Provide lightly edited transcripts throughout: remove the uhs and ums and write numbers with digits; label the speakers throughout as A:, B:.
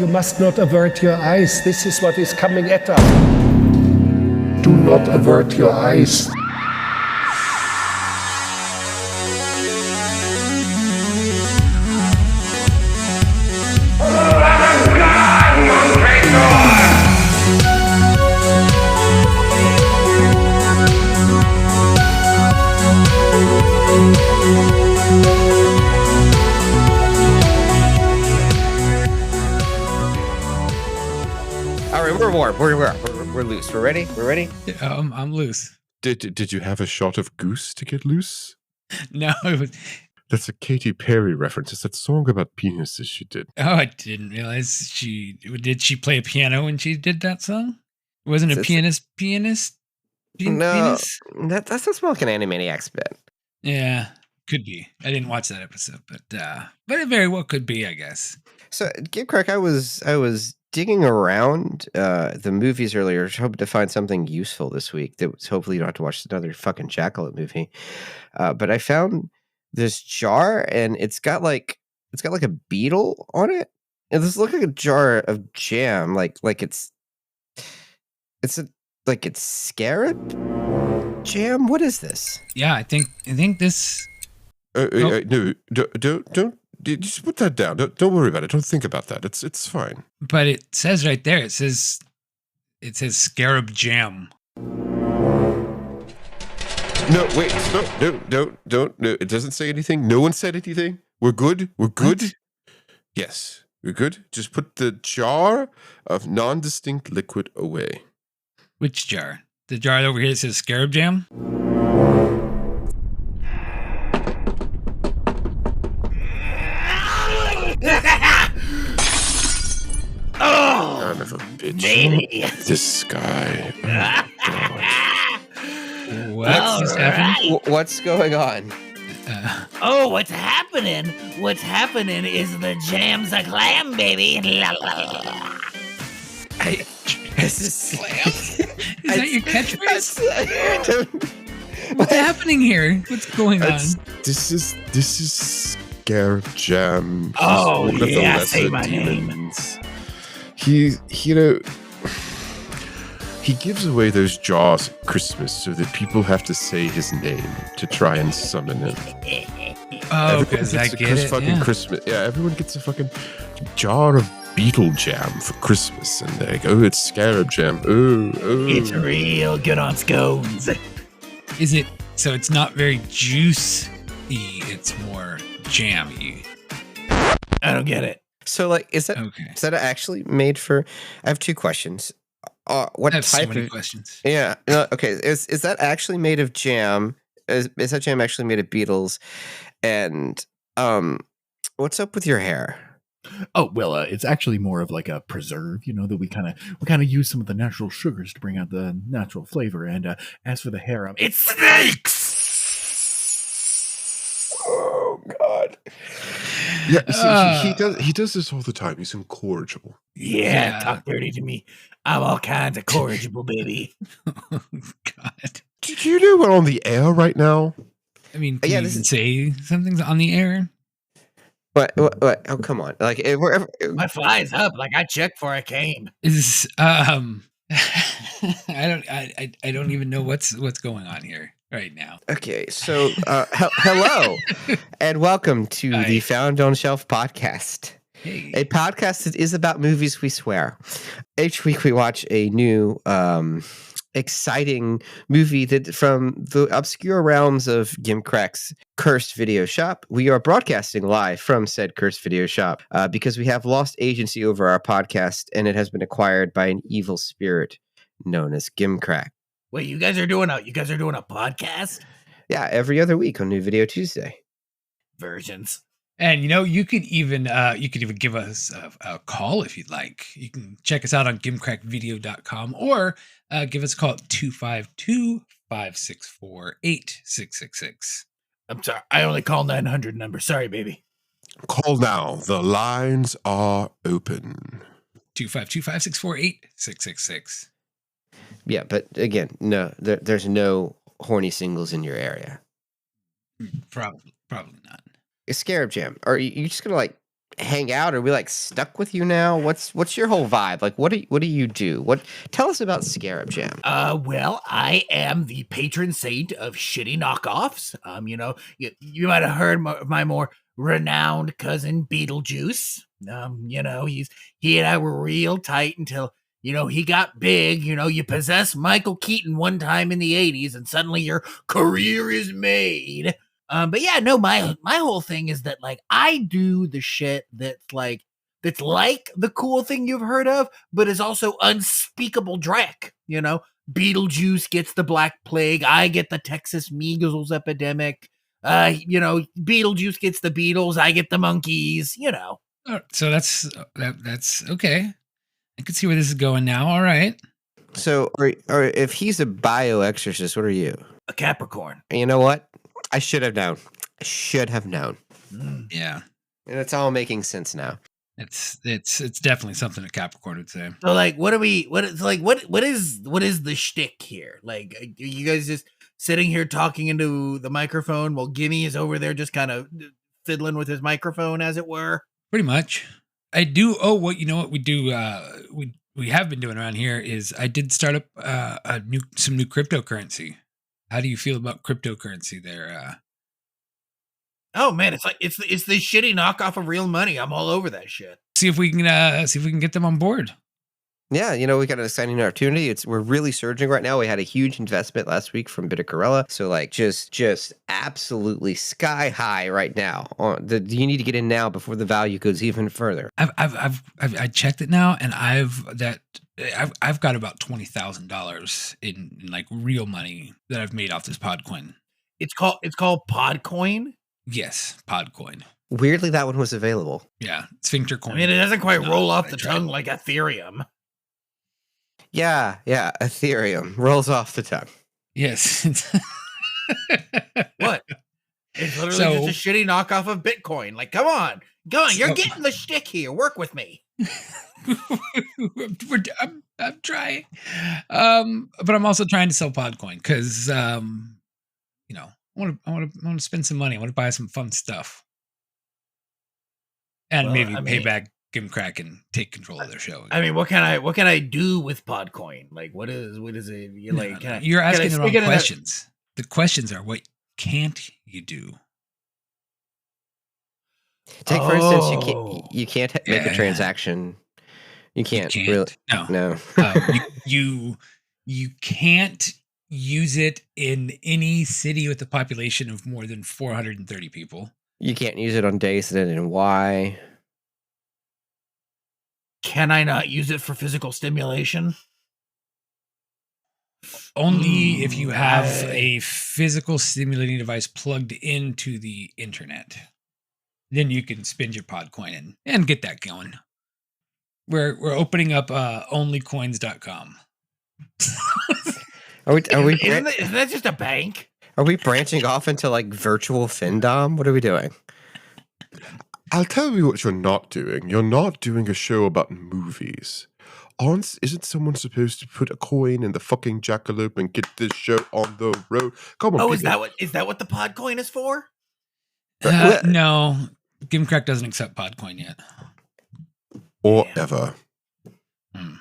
A: You must not avert your eyes. This is what is coming at us. Do not avert your eyes.
B: We're loose. We're ready? We're ready?
C: Yeah, I'm loose.
D: Did you have a shot of goose to get loose?
C: No, it was.
D: That's a Katy Perry reference. It's that song about penises she did.
C: Oh, I didn't realize did she play a piano when she did that song? Wasn't a pianist?
B: No, that's a Smoking Animaniacs bit.
C: Yeah, could be. I didn't watch that episode, but it very well could be, I guess.
B: So, give crack. I was digging around the movies earlier, hoping to find something useful this week. That was hopefully you don't have to watch another fucking Jackalope movie. But I found this jar, and it's got like a beetle on it. And this looks like a jar of jam, like it's Scarab Jam. What is this?
C: Yeah, I think this.
D: No, don't. Just put that down. Don't worry about it. Don't think about that. It's fine.
C: But it says right there. It says Scarab Jam.
D: No, wait. No, don't. No, it doesn't say anything. No one said anything. We're good. We're good. What? Yes, we're good. Just put the jar of non-distinct liquid away.
C: Which jar? The jar over here that says Scarab Jam?
D: Son of a bitch.
E: Baby.
D: This guy. Oh,
C: What's happening?
B: What's going on?
E: What's happening? What's happening is the jam's a clam, baby.
C: Is that your catchphrase? What's happening here? What's going on?
D: This is Scarab Jam.
E: Oh,
D: He's one of the
E: yeah,
D: lesser
E: say my
D: demons. He gives away those jars at Christmas so that people have to say his name to try and summon him.
C: Oh, because I get it. Yeah.
D: Christmas. Yeah, everyone gets a fucking jar of Beetle Jam for Christmas, and they're like, "Oh, it's Scarab Jam. Oh,
E: It's real good on scones.
C: Is it? So it's not very juicy. It's more jammy.
E: I don't get it.
B: So, like, is that actually made for? I have two questions. What
C: I have
B: type
C: so many
B: of
C: questions?
B: Yeah. No, okay. Is that actually made of jam? Is that jam actually made of beetles? And what's up with your hair?
F: Oh, well, it's actually more of like a preserve, that we kind of use some of the natural sugars to bring out the natural flavor. And as for the hair,
E: It's snakes.
D: Oh God. Yeah, he does this all the time. He's incorrigible.
E: Yeah, talk dirty to me. I'm all kinds of corrigible, baby.
C: Oh, God.
D: Do you know we're on the air right now?
C: I mean, can you even say something's on the air?
B: What? Oh, come on! Like,
E: My fly's up. Like I checked before I came.
C: Is I don't even know what's going on here right now.
B: Okay, so hello and welcome to the Found on Shelf podcast.
C: Hey.
B: A podcast that is about movies we swear. Each week we watch a new exciting movie that from the obscure realms of Gimcrack's cursed video shop. We are broadcasting live from said cursed video shop because we have lost agency over our podcast and it has been acquired by an evil spirit known as Gimcrack.
E: Wait, you guys are doing a podcast?
B: Yeah, every other week on New Video Tuesday.
E: Versions.
C: And you could even give us a call if you'd like. You can check us out on gimcrackvideo.com or give us a call at 252-564-8666.
E: I'm sorry, I only call 900 number. Sorry, baby.
D: Call now. The lines are open.
C: 252-564-8666.
B: Yeah, but again, no, there's no horny singles in your area.
C: Probably not.
B: A Scarab Jam. Are you just gonna like hang out? Are we like stuck with you now? What's your whole vibe? Like, what do you do? Tell us about Scarab Jam.
E: Well, I am the patron saint of shitty knockoffs. You might have heard of my more renowned cousin Beetlejuice. He and I were real tight until he got big. You possess Michael Keaton one time in the 80s and suddenly your career is made. But yeah, no, my whole thing is that like I do the shit that's like the cool thing you've heard of, but is also unspeakable dreck. Beetlejuice gets the Black Plague. I get the Texas measles epidemic. Beetlejuice gets the Beatles. I get the monkeys.
C: So that's okay. I can see where this is going now. All right.
B: So, or if he's a bioexorcist, what are you?
E: A Capricorn.
B: And you know what? I should have known.
C: Yeah.
B: And it's all making sense now.
C: It's definitely something a Capricorn would say.
E: So like, what is the shtick here? Like, are you guys just sitting here talking into the microphone while Gimme is over there just kind of fiddling with his microphone, as it were?
C: Pretty much. I do. Oh, what we do? We have been doing around here is I did start up some new cryptocurrency. How do you feel about cryptocurrency there?
E: Oh man, it's the shitty knockoff of real money. I'm all over that shit.
C: See if we can get them on board.
B: Yeah, we got an exciting opportunity. We're really surging right now. We had a huge investment last week from Bittercorella, so like just absolutely sky high right now. You need to get in now before the value goes even further.
C: I checked it now, and I've got about $20,000 in like real money that I've made off this Podcoin.
E: It's called Podcoin.
C: Yes, Podcoin.
B: Weirdly, that one was available.
C: Yeah, Sphincter coin.
E: I mean, it doesn't quite roll off the tongue like Ethereum.
B: Yeah, Ethereum rolls off the tongue.
C: Yes.
E: What? It's literally just a shitty knockoff of Bitcoin. Like, come on, you're getting the shtick here. Work with me.
C: I'm trying, but I'm also trying to sell Podcoin because I want to spend some money. I want to buy some fun stuff, and pay back Gimcrack and take control of their show.
E: I mean, what can I do with Podcoin? Like, what is it?
C: You're asking the wrong questions. The questions are, what can't you do?
B: Take for instance, you can't make a transaction. You can't really. No.
C: You can't use it in any city with a population of more than 430 people.
B: You can't use it on days that end in Y.
E: Can I not use it for physical stimulation?
C: Only if you have a physical stimulating device plugged into the internet. Then you can spend your Podcoin and get that going. We're opening up onlycoins.com.
E: Isn't that just a bank?
B: Are we branching off into like virtual Findom? What are we doing?
D: I'll tell you what you're not doing. You're not doing a show about movies. Isn't someone supposed to put a coin in the fucking jackalope and get this show on the road? Come on.
E: Oh, is that what the Podcoin is for?
C: No, Gimcrack doesn't accept Podcoin yet.
D: Or ever.
C: I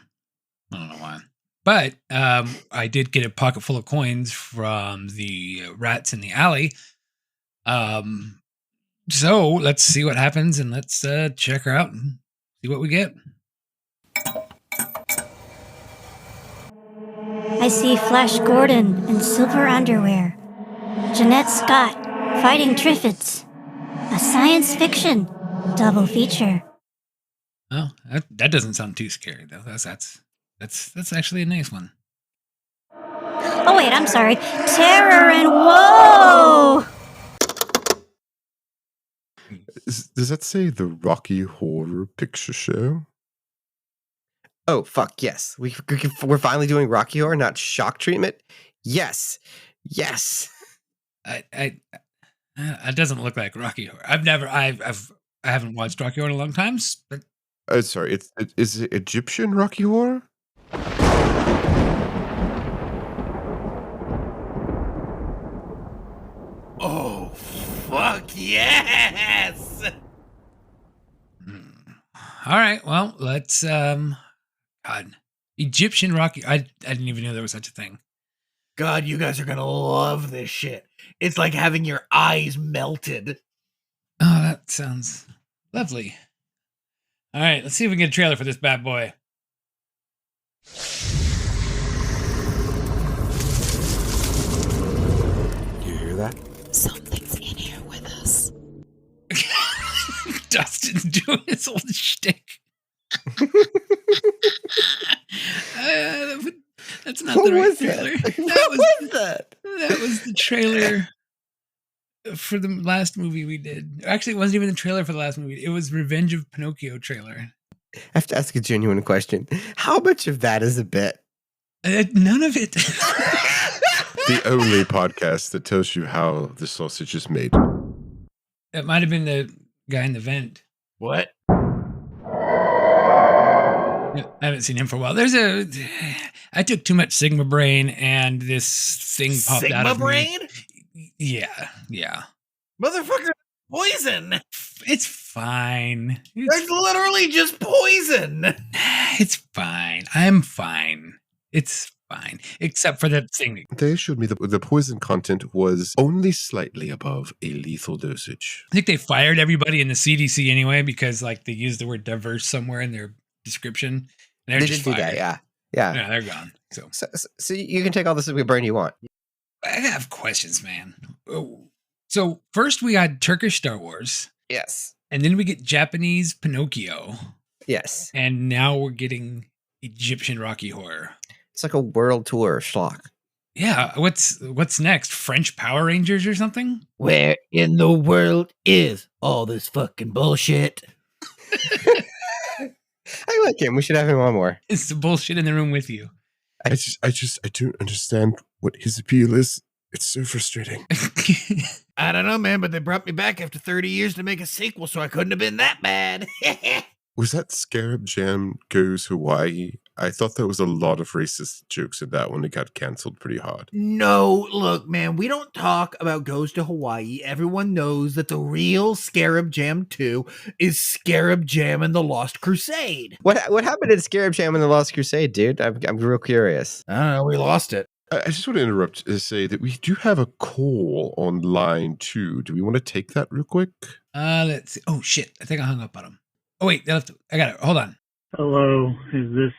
C: don't know why. But I did get a pocket full of coins from the rats in the alley. So let's see what happens, and let's check her out and see what we get.
G: I see Flash Gordon in silver underwear. Jeanette Scott fighting Triffids. A science fiction double feature.
C: Oh, that doesn't sound too scary though. That's actually a nice one.
G: Oh wait, I'm sorry. Terror and Woe!
D: Does that say the Rocky Horror Picture Show?
B: Oh, fuck, yes. We're finally doing Rocky Horror, not Shock Treatment? Yes.
C: It doesn't look like Rocky Horror. I haven't watched Rocky Horror in a long time, but
D: Sorry, is it Egyptian Rocky Horror?
E: Oh, fuck yes!
C: All right. Well, let's God. Egyptian Rocky. I didn't even know there was such a thing.
E: God, you guys are gonna love this shit. It's like having your eyes melted.
C: Oh, that sounds lovely. All right, let's see if we can get a trailer for this bad boy.
D: You hear that?
H: Something's in here with us.
C: Dustin's doing his old shtick. That's not the right trailer.
B: What was that?
C: That was the trailer for the last movie we did. Actually, it wasn't even the trailer for the last movie. It was Revenge of Pinocchio trailer.
B: I have to ask a genuine question. How much of that is a bit?
C: None of it.
D: The only podcast that tells you how the sausage is made.
C: It might have been the guy in the vent.
E: What?
C: I haven't seen him for a while. I took too much Sigma Brain, and this thing popped out
E: Sigma
C: of
E: brain?
C: me. Yeah.
E: Motherfucker, poison.
C: It's fine.
E: That's literally just poison.
C: It's fine. I'm fine. It's fine, except for that thing.
D: They assured me that the poison content was only slightly above a lethal dosage.
C: I think they fired everybody in the CDC anyway because like they used the word diverse somewhere in their description. And
B: They
C: just
B: did do that,
C: fired.
B: yeah.
C: Yeah, they're gone.
B: So you can take all the Sigma brain you want.
C: I have questions, man. So first we got Turkish Star Wars,
B: Yes.
C: and then we get Japanese Pinocchio,
B: Yes.
C: and now we're getting Egyptian Rocky Horror.
B: It's like a world tour schlock.
C: Yeah, what's next? French Power Rangers or something?
E: Where in the world is all this fucking bullshit?
B: I like him. We should have him on more.
C: It's the bullshit in the room with you.
D: I don't understand what his appeal is. It's so frustrating.
E: I don't know, man, but they brought me back after 30 years to make a sequel, so I couldn't have been that bad.
D: Was that Scarab Jam Goes Hawaii? I thought there was a lot of racist jokes in that one. It got canceled pretty hard.
E: No, look, man, we don't talk about Goes to Hawaii. Everyone knows that the real Scarab Jam 2 is Scarab Jam and the Lost Crusade.
B: What happened in Scarab Jam and the Lost Crusade, dude? I'm real curious.
E: I don't know, we lost it.
D: I just want to interrupt to say that we do have a call on line 2. Do we want to take that real quick?
C: Let's see. Oh shit! I think I hung up on him. Oh wait, I got it. Hold on.
I: Hello, is this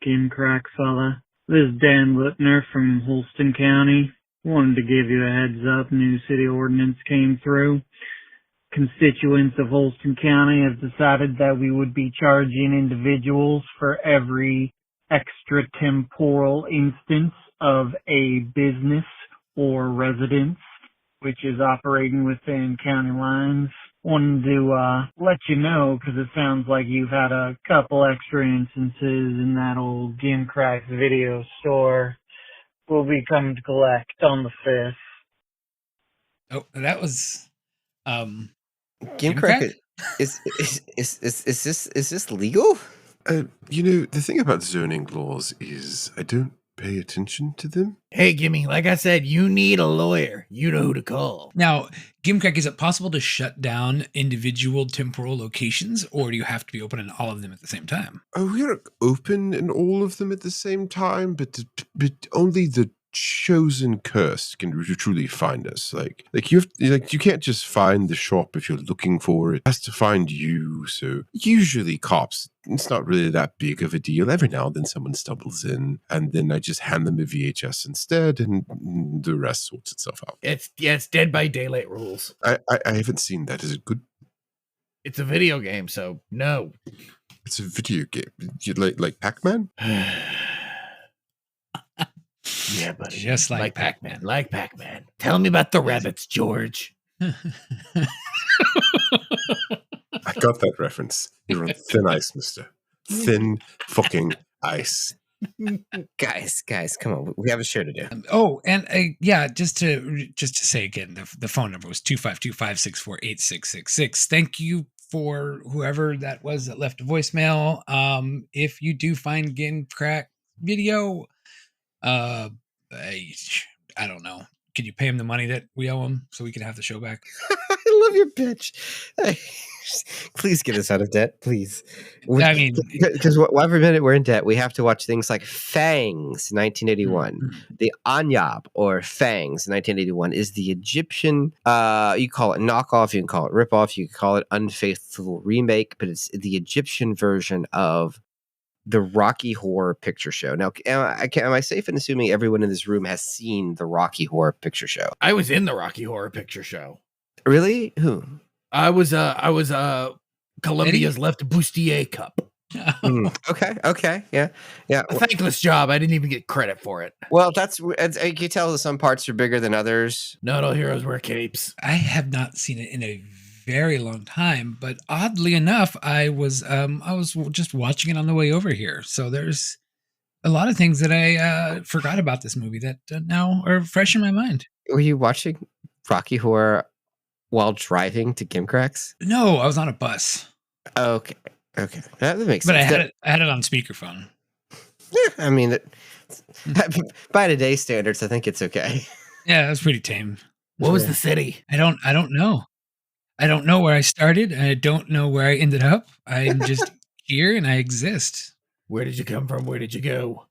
I: Game Crack fella? This is Dan Lutner from Holston County. Wanted to give you a heads up, new city ordinance came through. Constituents of Holston County have decided that we would be charging individuals for every extratemporal instance of a business or residence which is operating within county lines. Wanted to let you know because it sounds like you've had a couple extra instances in that old Gimcrack video store. We'll be coming to collect on the 5th.
C: Oh, that was
B: Gimcrack is this legal?
D: The thing about zoning laws is I don't pay attention to them.
E: Hey, Gimme, like I said, you need a lawyer. You know who to call.
C: Now, Gimcrack, is it possible to shut down individual temporal locations, or do you have to be open in all of them at the same time?
D: We are open in all of them at the same time, but only the chosen cursed can truly find us. Like you can't just find the shop if you're looking for it. It has to find you. So usually cops, it's not really that big of a deal. Every now and then someone stumbles in, and then I just hand them a VHS instead, and the rest sorts itself out.
E: It's Dead by Daylight rules.
D: I haven't seen that. Is it good?
E: It's a video game, so no.
D: It's a video game. You like Pac-Man?
E: Yeah, buddy.
C: Just like Pac-Man.
E: Like Pac-Man. Tell me about the rabbits, George.
D: I got that reference. You're on thin ice, mister. Thin fucking ice.
B: Guys, come on. We have a show to do.
C: Just to say again, the phone number was 252-564-8666. Thank you for whoever that was that left a voicemail. If you do find Gimcrack video, I don't know. Can you pay him the money that we owe him so we can have the show back?
B: I love your pitch. Please get us out of debt, please.
C: I mean,
B: Because every minute we're in debt, we have to watch things like FANGS, 1981. The ANYAB, or FANGS, 1981, is the Egyptian, you call it knockoff, you can call it ripoff, you can call it unfaithful remake, but it's the Egyptian version of the Rocky Horror Picture Show. Now, am I safe in assuming everyone in this room has seen the Rocky Horror Picture Show?
E: I was in the Rocky Horror Picture Show.
B: Really? Who?
E: I was Colombia's left bustier cup.
B: Okay, yeah.
E: A thankless job. I didn't even get credit for it.
B: Well, you can tell that some parts are bigger than others.
E: Not all heroes wear capes.
C: I have not seen it in a very long time, but oddly enough, I was just watching it on the way over here. So there's a lot of things that I forgot about this movie that now are fresh in my mind.
B: Were you watching Rocky Horror while driving to Gimcracks?
C: No, I was on a bus.
B: Okay, that makes sense.
C: But I had it on speakerphone.
B: I mean, by today's standards, I think it's okay.
C: Yeah, it was pretty tame.
E: What was the city?
C: I don't know. I don't know where I started. I don't know where I ended up. I'm just here and I exist.
E: Where did you come from? Where did you go?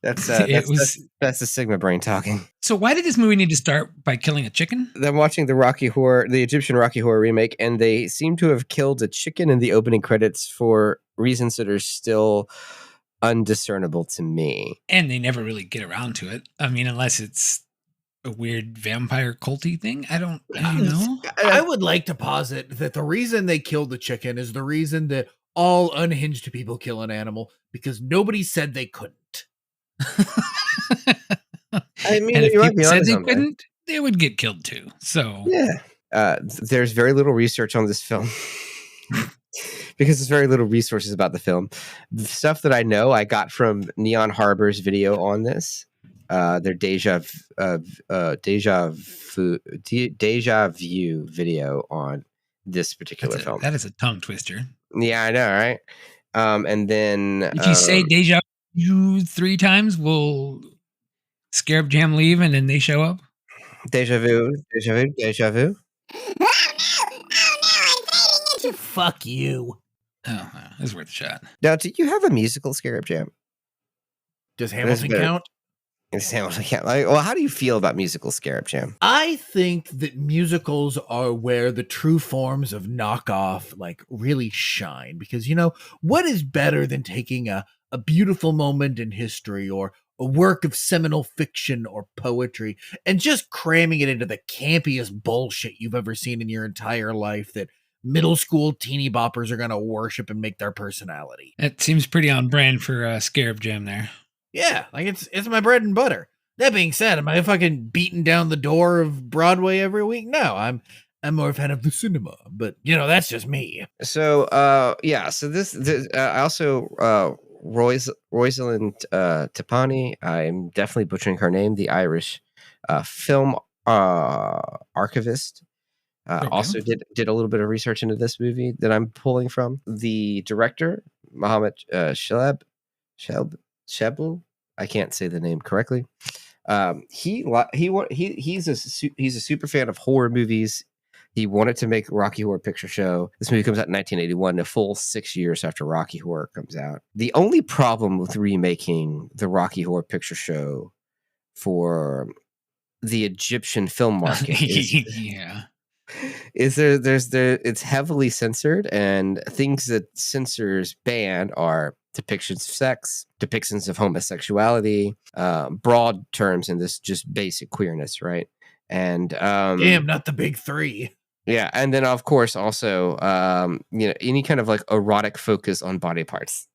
B: That's the Sigma brain talking.
C: So why did this movie need to start by killing a chicken?
B: I'm watching the Egyptian Rocky Horror remake, and they seem to have killed a chicken in the opening credits for reasons that are still undiscernible to me.
C: And they never really get around to it. I mean, unless it's a weird vampire culty thing. I don't know.
E: I would like to posit that the reason they killed the chicken is the reason that all unhinged people kill an animal, because nobody said they couldn't.
B: I mean,
C: and if
B: you might
C: people
B: be
C: said
B: honest
C: they
B: on that.
C: couldn't, they would get killed too. So
B: yeah, there's very little research on this film because there's very little resources about the film. The stuff that I know, I got from Neon Harbor's video on this. Their Deja View video on this particular film.
C: That is a tongue twister.
B: Yeah, I know, right? And then
C: if you say Deja View 3 times, will Scarab Jam leave and then they show up?
B: Deja vu.
E: Fuck you.
C: Oh, it's worth a shot.
B: Now, do you have a musical Scarab Jam?
E: Does Hamilton count?
B: It's Hamilton count. Well, how do you feel about musical Scarab Jam?
E: I think that musicals are where the true forms of knockoff really shine, because what is better than taking a beautiful moment in history or a work of seminal fiction or poetry and just cramming it into the campiest bullshit you've ever seen in your entire life that middle school teeny boppers are going to worship and make their personality.
C: It seems pretty on brand for Scarab Jam there.
E: Yeah, it's my bread and butter. That being said, am I fucking beating down the door of Broadway every week? No, I'm more a fan of the cinema, but that's just me.
B: So so this I also Rosalind Tipani, I'm definitely butchering her name, the Irish film archivist. Also did a little bit of research into this movie that I'm pulling from. The director, Mohammed Shebel, I can't say the name correctly. He's a super fan of horror movies. He wanted to make Rocky Horror Picture Show. This movie comes out in 1981, a full 6 years after Rocky Horror comes out. The only problem with remaking the Rocky Horror Picture Show for the Egyptian film market is it's heavily censored, and things that censors ban are depictions of sex, depictions of homosexuality, broad terms in this just basic queerness, right? And
E: damn, not the big 3.
B: Yeah, and then of course also any kind of erotic focus on body parts.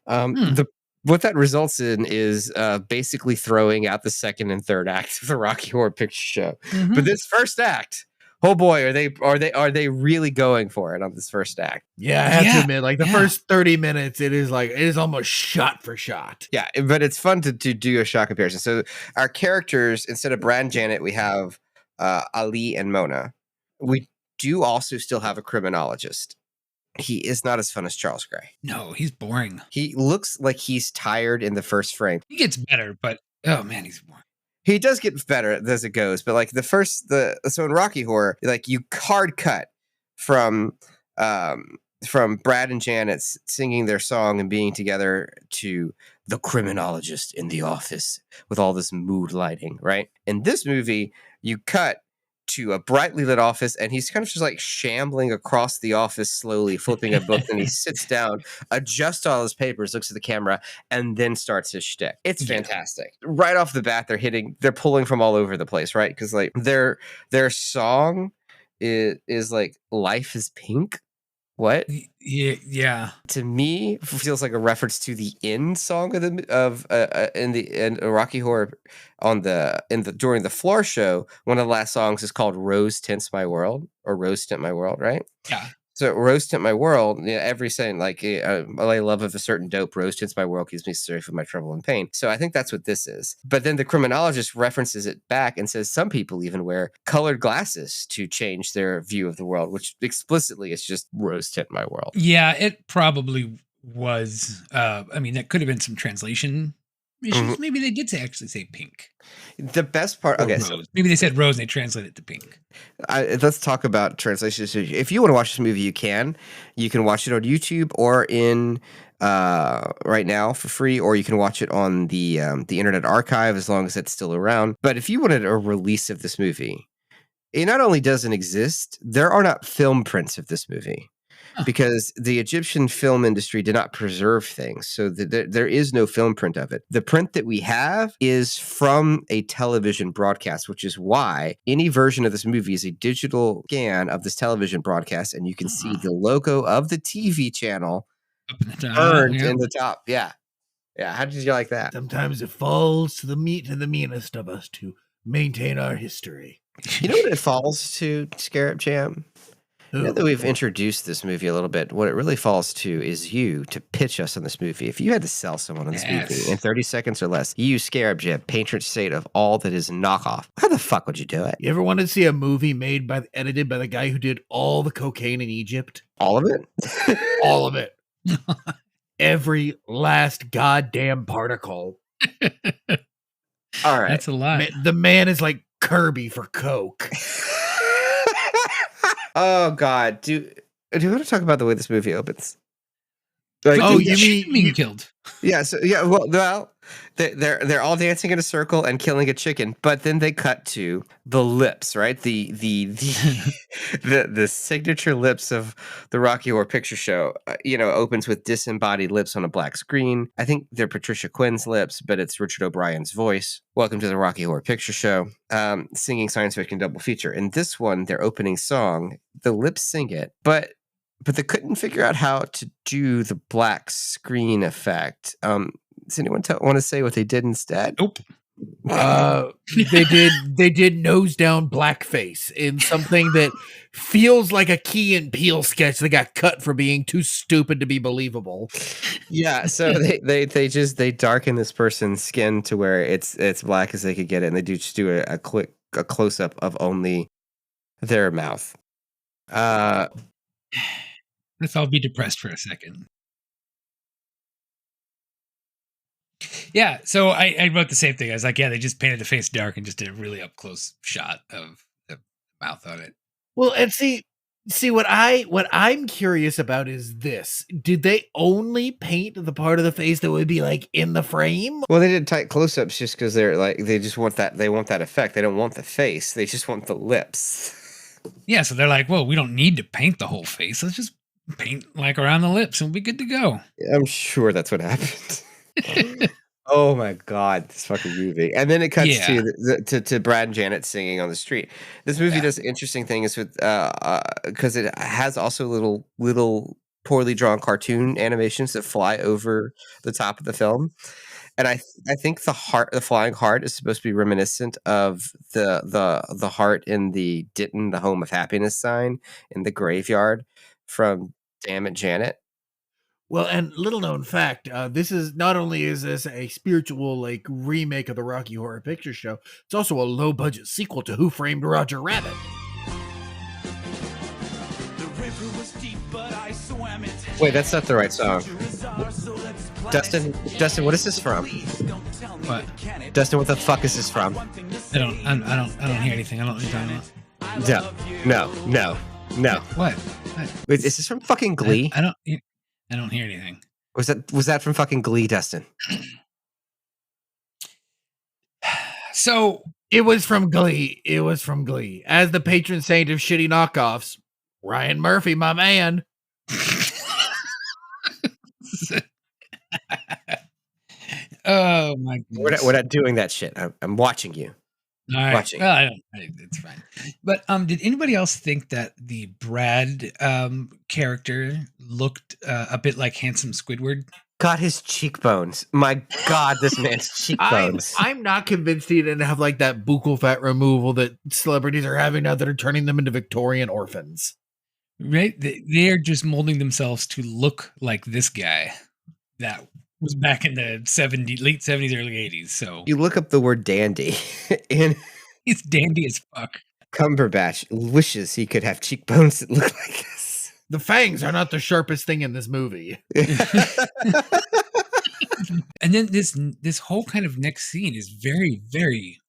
B: What that results in is basically throwing out the second and third act of the Rocky Horror Picture Show. Mm-hmm. But this first act, oh boy, are they really going for it on this first act?
E: Yeah, I have to admit, the first 30 minutes, it is almost shot for shot.
B: Yeah, but it's fun to do a shot comparison. So our characters, instead of Brad and Janet, we have Ali and Mona. We do also still have a criminologist. He is not as fun as Charles Gray.
C: No, he's boring.
B: He looks like he's tired in the first frame.
C: He gets better, but oh man, he's boring.
B: He does get better as it goes, but like so in Rocky Horror, like you hard cut from Brad and Janet singing their song and being together to the criminologist in the office with all this mood lighting, right? In this movie, you cut to a brightly lit office, and he's kind of just like shambling across the office slowly, flipping a book, and he sits down, adjusts all his papers, looks at the camera, and then starts his shtick. It's fantastic. Right off the bat, they're pulling from all over the place, right? Because like their song is like "Life is Pink." What?
C: Yeah.
B: To me, feels like a reference to the end song in Rocky Horror during the floor show. One of the last songs is called "Rose Tints My World" or "Rose Tint My World," right?
C: Yeah.
B: So "Rose Tint My World," every saying like "My love of a certain dope, rose tints my world, keeps me safe from my trouble and pain." So I think that's what this is. But then the criminologist references it back and says some people even wear colored glasses to change their view of the world, which explicitly is just "Rose Tint My World."
C: Yeah, it probably was. I mean, that could have been some translation issues.
B: Mhm.
C: Maybe they did actually say pink.
B: The best part,
C: Or
B: okay,
C: rose.
B: so
C: Maybe they said rose and they translated it to pink.
B: let's talk about translations. If you want to watch this movie, you can watch it on YouTube or in right now for free, or you can watch it on the Internet Archive as long as it's still around. But if you wanted a release of this movie, it not only doesn't exist, there are not film prints of this movie. Because the Egyptian film industry did not preserve things. So there is no film print of it. The print that we have is from a television broadcast, which is why any version of this movie is a digital scan of this television broadcast, and you can see the logo of the TV channel burned in the top. Yeah. Yeah. How did you like that?
E: Sometimes it falls to the meanest of us to maintain our history.
B: You know what it falls to, Scarab Jam? Now that we've introduced this movie a little bit, what it really falls to is you to pitch us on this movie. If you had to sell someone on this movie in 30 seconds or less, you, Scarab Jam, patron saint of all that is knockoff, how the fuck would you do it?
E: You ever want to see a movie edited by the guy who did all the cocaine in Egypt?
B: All of it?
E: All of it. Every last goddamn particle.
B: All right.
C: That's a lot.
E: The man is like Kirby for coke.
B: Oh God, do you want to talk about the way this movie opens? Like,
C: you mean being killed?
B: Yeah. So yeah. Well, they're all dancing in a circle and killing a chicken, but then they cut to the lips, right? The the signature lips of the Rocky Horror Picture Show. Opens with disembodied lips on a black screen. I think they're Patricia Quinn's lips, but it's Richard O'Brien's voice. Welcome to the Rocky Horror Picture Show. Singing science fiction double feature. In this one, their opening song, the lips sing it, but they couldn't figure out how to do the black screen effect. Does anyone want to say what they did instead?
C: Nope.
E: They did nose down blackface in something that feels like a Key and Peele sketch that got cut for being too stupid to be believable.
B: Yeah, so they darken this person's skin to where it's black as they could get it, and they just do a close up of only their mouth.
C: Let's all be depressed for a second. Yeah, so I wrote the same thing. I was like, yeah, they just painted the face dark and just did a really up close shot of the mouth on it.
E: Well, and see what I'm curious about is this: did they only paint the part of the face that would be like in the frame?
B: Well, they did tight close-ups just because they just want that effect. They don't want the face; they just want the lips.
C: Yeah, so they're like, well, we don't need to paint the whole face. Let's just paint like around the lips and we'll be good to go.
B: I'm sure that's what happened. Oh my God, this fucking movie. And then it cuts to Brad and Janet singing on the street. This movie does interesting things with because it has also little poorly drawn cartoon animations that fly over the top of the film. And I think the flying heart is supposed to be reminiscent of the heart in the Ditton, the Home of Happiness sign in the graveyard from Damn It, Janet.
E: Well, and little known fact, this is not only is this a spiritual remake of the Rocky Horror Picture Show, it's also a low budget sequel to Who Framed Roger Rabbit.
B: Wait, that's not the right song. Dustin, what is this from?
C: What?
B: Dustin, what the fuck is this from?
C: I don't hear anything. I don't know what you're talking about.
B: No.
C: What?
B: Wait, is this from fucking Glee?
C: I don't hear anything.
B: Was that from fucking Glee, Dustin?
C: So
E: It was from Glee. As the patron saint of shitty knockoffs, Ryan Murphy, my man.
C: Oh my goodness.
B: We're not doing that shit. I'm watching you.
C: All right.
B: watching.
C: Well, it's fine. But did anybody else think that the Brad character looked a bit like handsome Squidward?
B: God, his cheekbones. My God, this man's cheekbones.
E: I'm not convinced he didn't have like that buccal fat removal that celebrities are having now that are turning them into Victorian orphans.
C: Right? They are just molding themselves to look like this guy that was back in the late 70s, early 80s. So
B: You look up the word dandy, and
C: it's dandy as fuck.
B: Cumberbatch wishes he could have cheekbones that look like this.
E: The fangs are not the sharpest thing in this movie.
C: And then this whole kind of next scene is very, very,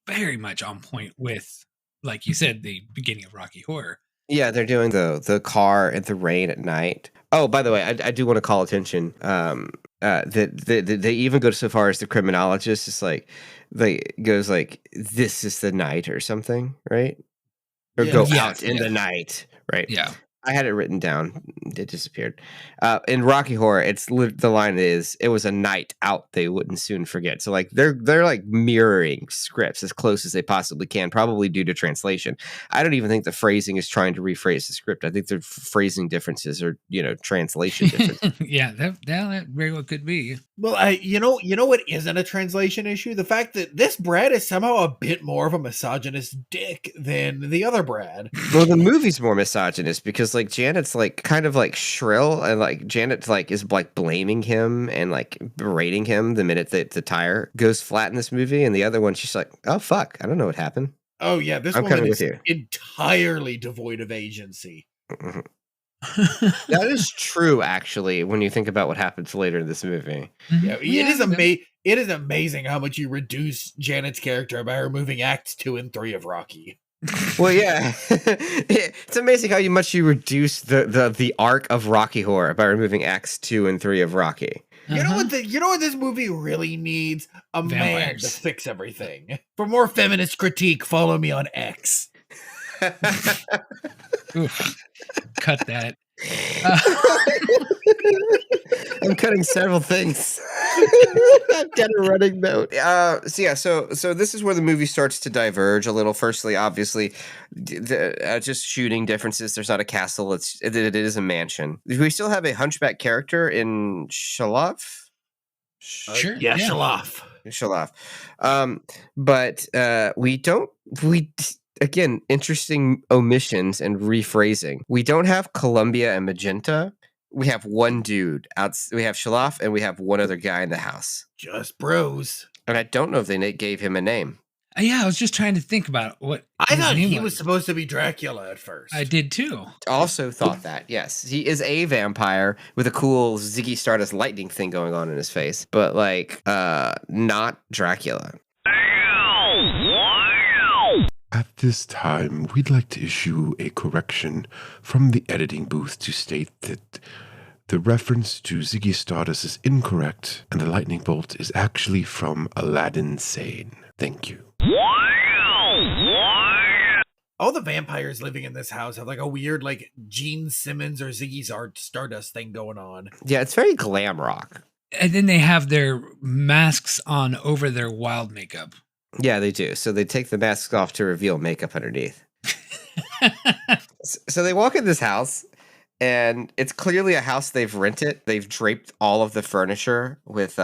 C: very much on point with, like you said, the beginning of Rocky Horror.
B: Yeah, they're doing the car in the rain at night. Oh, by the way, I do want to call attention that they even go so far as the criminologist is like, goes like, this is the night or something, right? Or go out in the night, right?
C: Yeah.
B: I had it written down. It disappeared. In Rocky Horror, the line is, "It was a night out they wouldn't soon forget." So like they're like mirroring scripts as close as they possibly can, probably due to translation. I don't even think the phrasing is trying to rephrase the script. I think the phrasing differences are translation differences.
C: Yeah, that very well could be.
E: Well, you know what isn't a translation issue? The fact that this Brad is somehow a bit more of a misogynist dick than the other Brad.
B: Well, the movie's more misogynist because like Janet's like kind of like shrill, and like Janet like is like blaming him and like berating him the minute that the tire goes flat in this movie, and the other one she's like, "Oh fuck, I don't know what happened."
E: Oh yeah, this
B: I'm
E: woman
B: coming
E: is
B: with you.
E: entirely devoid of agency.
B: Mhm. That is true, actually, when you think about what happens later in this movie.
E: Yeah, it is amazing how much you reduce Janet's character by removing acts 2 and 3 of Rocky.
B: Well, yeah, it's amazing how much you reduce the arc of Rocky Horror by removing acts 2 and 3 of Rocky.
E: You know what this movie really needs? A man to
C: Vampires.
E: fix everything. For more feminist critique, follow me on X.
C: Oof. Cut that.
B: I'm cutting several things. I've got a running note. So this is where the movie starts to diverge a little. Firstly, obviously, just shooting differences. There's not a castle. It is a mansion. We still have a hunchback character in Shalaf.
C: Sure.
E: Yeah, Shalaf.
B: But we don't. Again, interesting omissions and rephrasing. We don't have Columbia and Magenta. We have one dude out. We have Shalaf, and we have one other guy in the house.
E: Just bros.
B: And I don't know if they gave him a name.
C: Yeah, I was just trying to think about what
E: I
C: his
E: thought
C: name
E: he was supposed to be Dracula at first.
C: I did too.
B: Also thought that, yes. He is a vampire with a cool Ziggy Stardust lightning thing going on in his face, but like not Dracula.
D: At this time, we'd like to issue a correction from the editing booth to state that the reference to Ziggy Stardust is incorrect, and the lightning bolt is actually from Aladdin Sane. Thank you.
E: All the vampires living in this house have like a weird like Gene Simmons or Ziggy Stardust thing going on.
B: Yeah, it's very glam rock.
C: And then they have their masks on over their wild makeup.
B: Yeah, they do. So they take the masks off to reveal makeup underneath. So they walk in this house, and it's clearly a house they've rented. They've draped all of the furniture with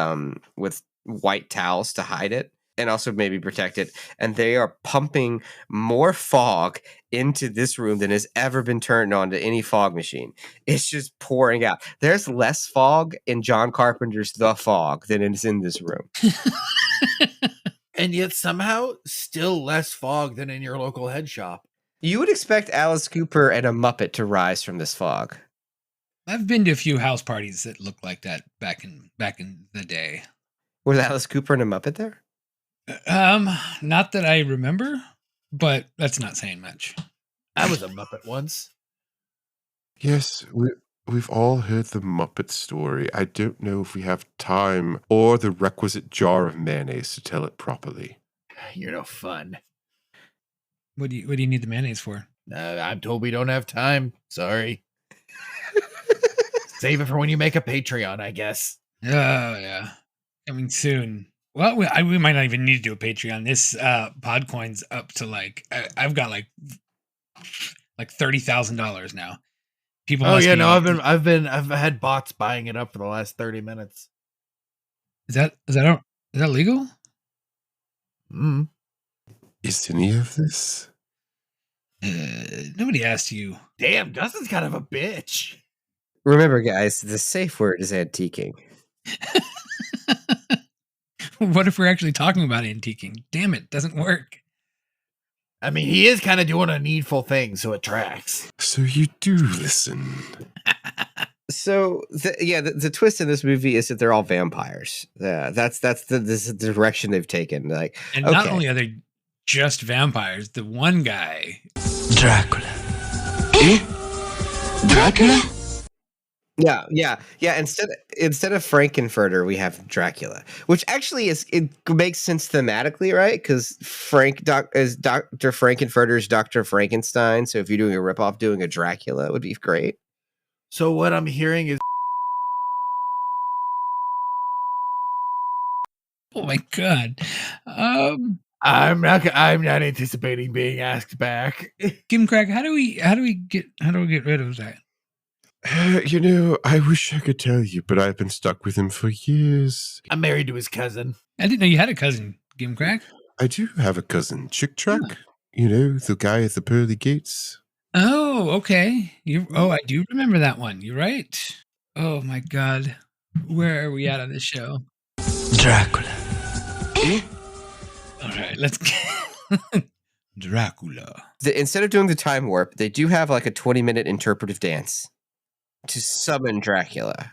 B: white towels to hide it, and also maybe protect it. And they are pumping more fog into this room than has ever been turned on to any fog machine. It's just pouring out. There's less fog in John Carpenter's The Fog than is in this room.
E: And yet somehow still less fog than in your local head shop.
B: You would expect Alice Cooper and a Muppet to rise from this fog.
C: I've been to a few house parties that looked like that back in the day.
B: Was Alice Cooper and a Muppet there?
C: Not that I remember, but that's not saying much.
E: I was a Muppet once.
D: Yes, we've all heard the Muppet story. I don't know if we have time or the requisite jar of mayonnaise to tell it properly.
E: You're no fun.
C: What do you need the mayonnaise for?
E: I'm told we don't have time. Sorry. Save it for when you make a Patreon, I guess.
C: Oh yeah, coming soon. Well, we might not even need to do a Patreon. This Podcoin's up to I've got like $30,000 now. People.
E: Oh
C: must
E: yeah,
C: be-
E: no, I've had bots buying it up for the last 30 minutes.
C: Is that legal?
E: Mm.
D: Is any of this?
C: Nobody asked you.
E: Damn, Dustin's kind of a bitch.
B: Remember, guys, the safe word is antiquing.
C: What if we're actually talking about antiquing? Damn it, doesn't work.
E: I mean, he is kind of doing a needful thing, so it tracks.
D: So you do listen.
B: So the twist in this movie is that they're all vampires. That's the direction they've taken. Like,
C: And not only are they just vampires, the one guy,
J: Dracula. Dracula?
B: yeah. Instead of Frankenfurter, we have Dracula, which actually it makes sense thematically, right? Because is Dr. Frankenfurter's Dr. Frankenstein. So if you're doing a ripoff, doing a Dracula would be great.
E: So what I'm hearing is,
C: oh my god,
E: I'm not anticipating being asked back.
C: Kim Craig, how do we get rid of that?
D: I wish I could tell you, but I've been stuck with him for years.
E: I'm married to his cousin.
C: I didn't know you had a cousin, Kim Craig.
D: I do have a cousin, Chick Track. The guy at the pearly gates.
C: Oh, okay. I do remember that one. You're right. Oh my god, where are we at on this show?
J: Dracula.
C: All right, let's Dracula.
B: Instead of doing the time warp, they do have like a 20-minute interpretive dance to summon Dracula.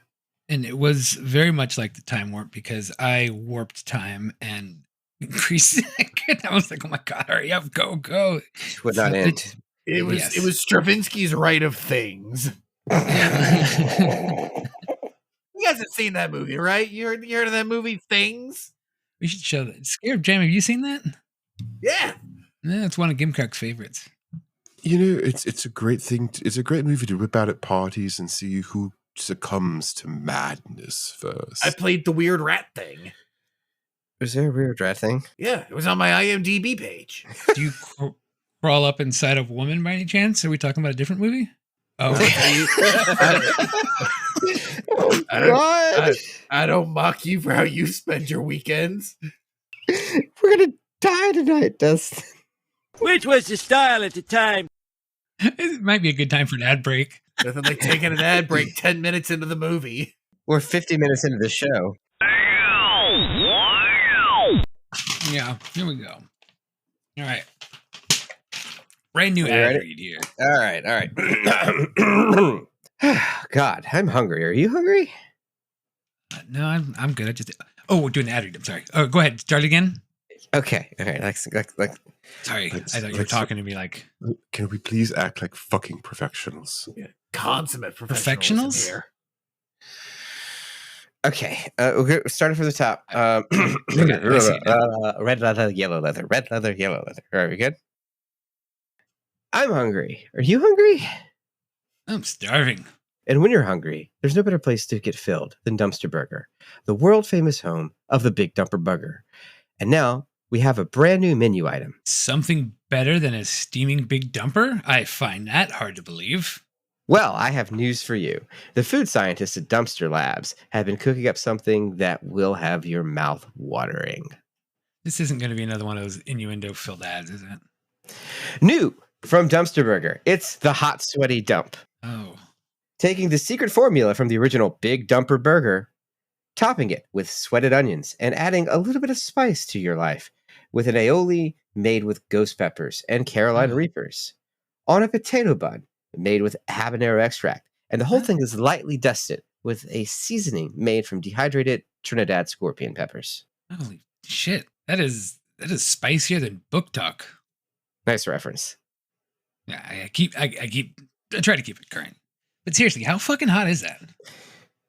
C: And it was very much like the time warp because I warped time and increased it. I was like, oh my god, hurry up, go.
B: It would not end.
E: It was Stravinsky's Rite of Things. You guys have seen that movie, right? You heard of that movie, Things?
C: We should show that. Scarab Jam, have you seen that?
E: Yeah.
C: Yeah, it's one of Gimcock's favorites.
D: It's a great thing. It's a great movie to whip out at parties and see who succumbs to madness first.
E: I played the weird rat thing.
B: Was there a weird rat thing?
E: Yeah, it was on my IMDb page.
C: Do you crawl up inside of a woman by any chance? Are we talking about a different movie? Oh,
E: I don't mock you for how you spend your weekends.
B: We're gonna die tonight, Dustin.
K: Which was the style at the time?
C: it might be a good time for an ad break.
E: Nothing like taking an ad break 10 minutes into the movie.
B: We're 50 minutes into the show.
C: Yeah, here we go. All right. Brand new ad read here.
B: All right. God, I'm hungry. Are you hungry?
C: No, I'm good. we're doing the ad read. I'm sorry. Oh, go ahead. Start again.
B: Okay. All right.
C: Sorry, I thought you were talking to me like.
D: Can we please act like fucking professionals?
E: Yeah. Consummate professionals here.
B: Okay. We'll start from the top. Red leather, yellow leather. Red leather, yellow leather. Are we good? I'm hungry. Are you hungry?
C: I'm starving.
B: And when you're hungry, there's no better place to get filled than Dumpster Burger, the world famous home of the Big Dumper Burger. And now we have a brand new menu item.
C: Something better than a steaming big dumper? I find that hard to believe.
B: Well, I have news for you. The food scientists at Dumpster Labs have been cooking up something that will have your mouth watering.
C: This isn't going to be another one of those innuendo-filled ads, is it?
B: New from Dumpster Burger, it's the Hot Sweaty Dump.
C: Oh.
B: Taking the secret formula from the original Big Dumper Burger, topping it with sweated onions, and adding a little bit of spice to your life with an aioli made with ghost peppers and Carolina Reapers, on a potato bun made with habanero extract And the whole thing is lightly dusted with a seasoning made from dehydrated Trinidad scorpion peppers.
C: Holy shit. That is spicier than book talk.
B: Nice reference.
C: Yeah, I try to keep it current. But seriously, how fucking hot is that?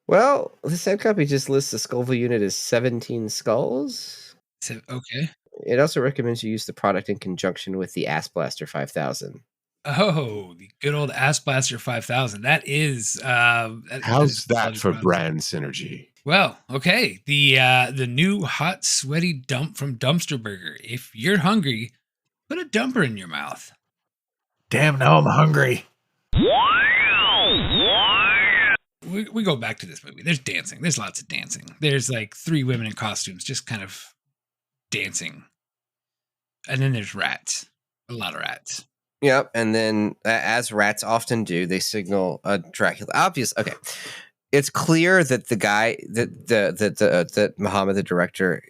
B: Well, the same copy just lists the Scoville unit as 17 skulls.
C: So, okay.
B: It also recommends you use the product in conjunction with the Ass Blaster 5000.
C: Oh, the good old Ass Blaster 5000. That is
D: How's that for brand synergy?
C: Well, okay. The new hot sweaty dump from Dumpster Burger. If you're hungry, put a dumper in your mouth.
E: Damn, now I'm hungry.
C: We go back to this movie. There's dancing. There's lots of dancing. There's like 3 women in costumes just kind of dancing. And then there's rats. A lot of rats.
B: Yep, and then as rats often do, they signal a Dracula. Okay, it's clear that the guy that Muhammad, the director,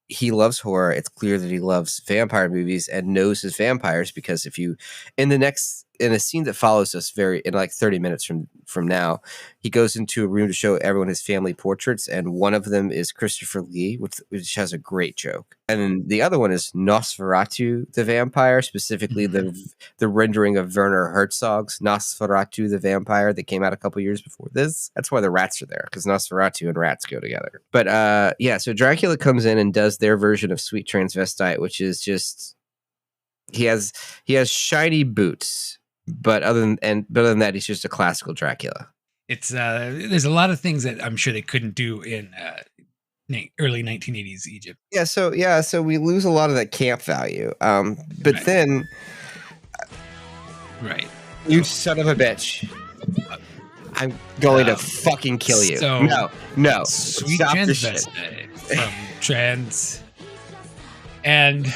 B: he loves horror. It's clear that he loves vampire movies and knows his vampires, because if you in a scene that follows us in like 30 minutes from now, he goes into a room to show everyone his family portraits, and one of them is Christopher Lee, which has a great joke, and then the other one is Nosferatu the vampire, specifically the rendering of Werner Herzog's Nosferatu the vampire that came out a couple years before this. That's why the rats are there, because Nosferatu and rats go together. But so Dracula comes in and does their version of Sweet Transvestite, which is just he has shiny boots. But other than that, he's just a classical Dracula.
C: It's there's a lot of things that I'm sure they couldn't do in early 1980s Egypt.
B: So we lose a lot of that camp value. But
C: right.
B: Then,
C: right,
B: you son of a bitch, I'm going to fucking kill you.
C: So
B: no,
C: Sweet
B: stop
C: Transvestite from Trans, and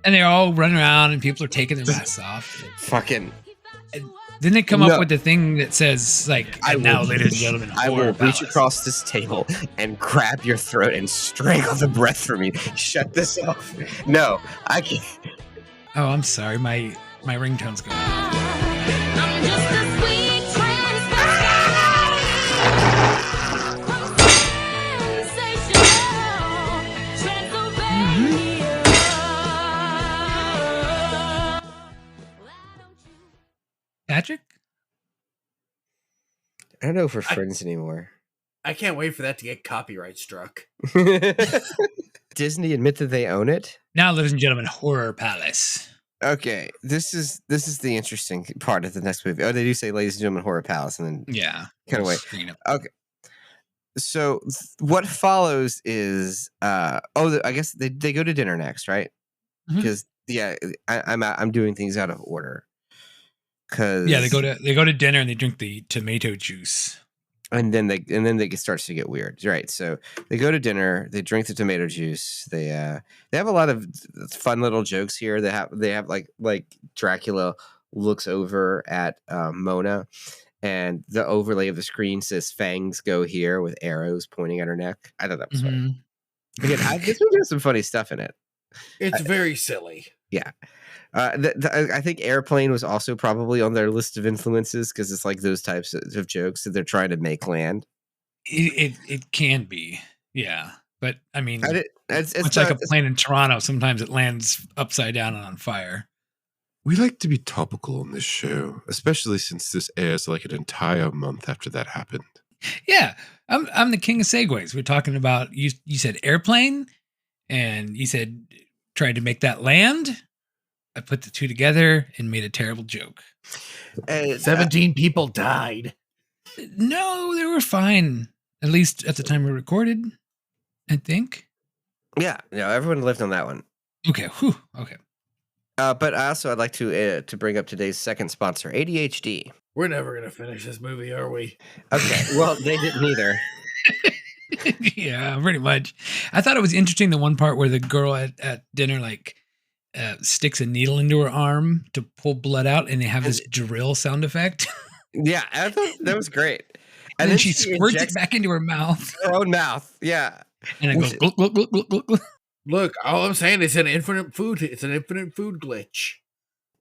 C: they're all running around and people are taking their masks off.
B: Fucking.
C: Then they come up with the thing that says, like, now, ladies and gentlemen,
B: I will reach across this table and grab your throat and strangle the breath from you. Shut this off. No, I can't.
C: Oh, I'm sorry. My ringtone's going off.
L: I'm just a sweet Patrick?
B: I don't know if we're friends anymore.
E: I can't wait for that to get copyright struck.
B: Disney admit that they own it?
C: Now, ladies and gentlemen, Horror Palace.
B: Okay, this is the interesting part of the next movie. Oh, they do say, ladies and gentlemen, Horror Palace, and then kind of wait. Okay, so what follows is I guess they go to dinner next, right? Because I'm doing things out of order.
C: They go to dinner and they drink the tomato juice,
B: and then it starts to get weird, right? So they go to dinner, they drink the tomato juice. They have a lot of fun little jokes here. They have like Dracula looks over at Mona, and the overlay of the screen says "Fangs go here" with arrows pointing at her neck. I thought that was funny. Again, this movie has some funny stuff in it.
E: It's very silly.
B: Yeah. I think Airplane was also probably on their list of influences, because it's like those types of jokes that they're trying to make land.
C: It can be, yeah. But I mean,
B: it's
C: much like a plane in Toronto, sometimes it lands upside down and on fire.
D: We like to be topical on this show, especially since this airs like an entire month after that happened.
C: Yeah, I'm the king of segues. We're talking about you said Airplane, and you said tried to make that land. I put the two together and made a terrible joke.
E: 17 people died.
C: No, they were fine. At least at the time we recorded, I think.
B: Yeah, everyone lived on that one.
C: Okay, whew, okay.
B: But I'd like to bring up today's second sponsor, ADHD.
E: We're never going to finish this movie, are we?
B: Okay, well, they didn't either.
C: Yeah, pretty much. I thought it was interesting, the one part where the girl at dinner, like, sticks a needle into her arm to pull blood out, and they have this drill sound effect.
B: Yeah, I thought that was great.
C: And then she squirts it back into her mouth.
B: Her own mouth, yeah.
C: And it goes gluk, gluk, gluk, gluk, gluk, gluk.
E: Look, all I'm saying is it's an infinite food glitch.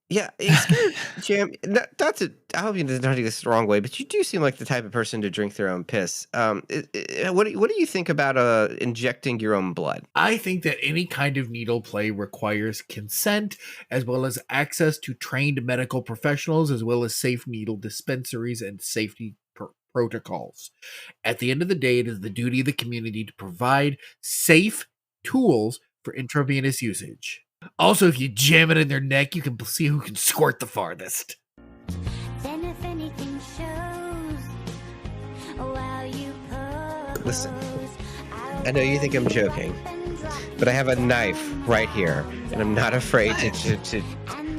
B: Yeah, Scarab Jam. Not to. I hope you don't take this the wrong way, but you do seem like the type of person to drink their own piss. What do you think about injecting your own blood?
E: I think that any kind of needle play requires consent as well as access to trained medical professionals, as well as safe needle dispensaries and safety protocols. At the end of the day, it is the duty of the community to provide safe tools for intravenous usage. Also, if you jam it in their neck, you can see who can squirt the farthest.
L: Then if anything shows, while you pose,
B: Listen, I know you think I'm joking, but I have a knife right here, and I'm not afraid to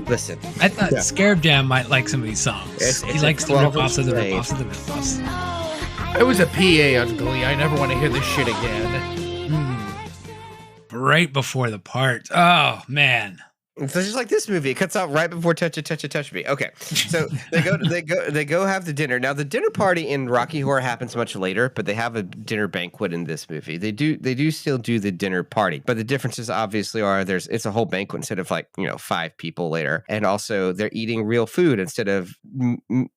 B: listen.
C: I thought Scarab Jam might like some of these songs.
B: It's
C: He
B: a
C: likes the rip-offs of the
B: 12-inch
C: rip-offs of the rip-offs.
E: I was a PA on Glee. I never want to hear this shit again.
C: Right before the part. Oh, man.
B: It's just like this movie. It cuts out right before touch me. Okay, so they go have the dinner. Now the dinner party in Rocky Horror happens much later, but they have a dinner banquet in this movie. They do still do the dinner party, but the differences obviously are it's a whole banquet instead of 5 people later, and also they're eating real food instead of